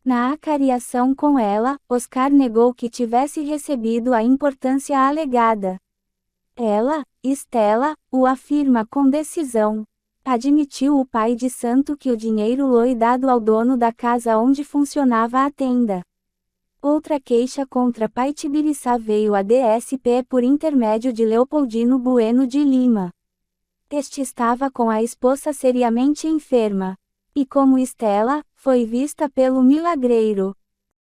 Na acariação com ela, Oscar negou que tivesse recebido a importância alegada. Ela, Estela, o afirma com decisão. Admitiu o pai de santo que o dinheiro foi dado ao dono da casa onde funcionava a tenda. Outra queixa contra pai Tibiriçá veio a DSP por intermédio de Leopoldino Bueno de Lima. Este estava com a esposa seriamente enferma. E como Estela, foi vista pelo milagreiro.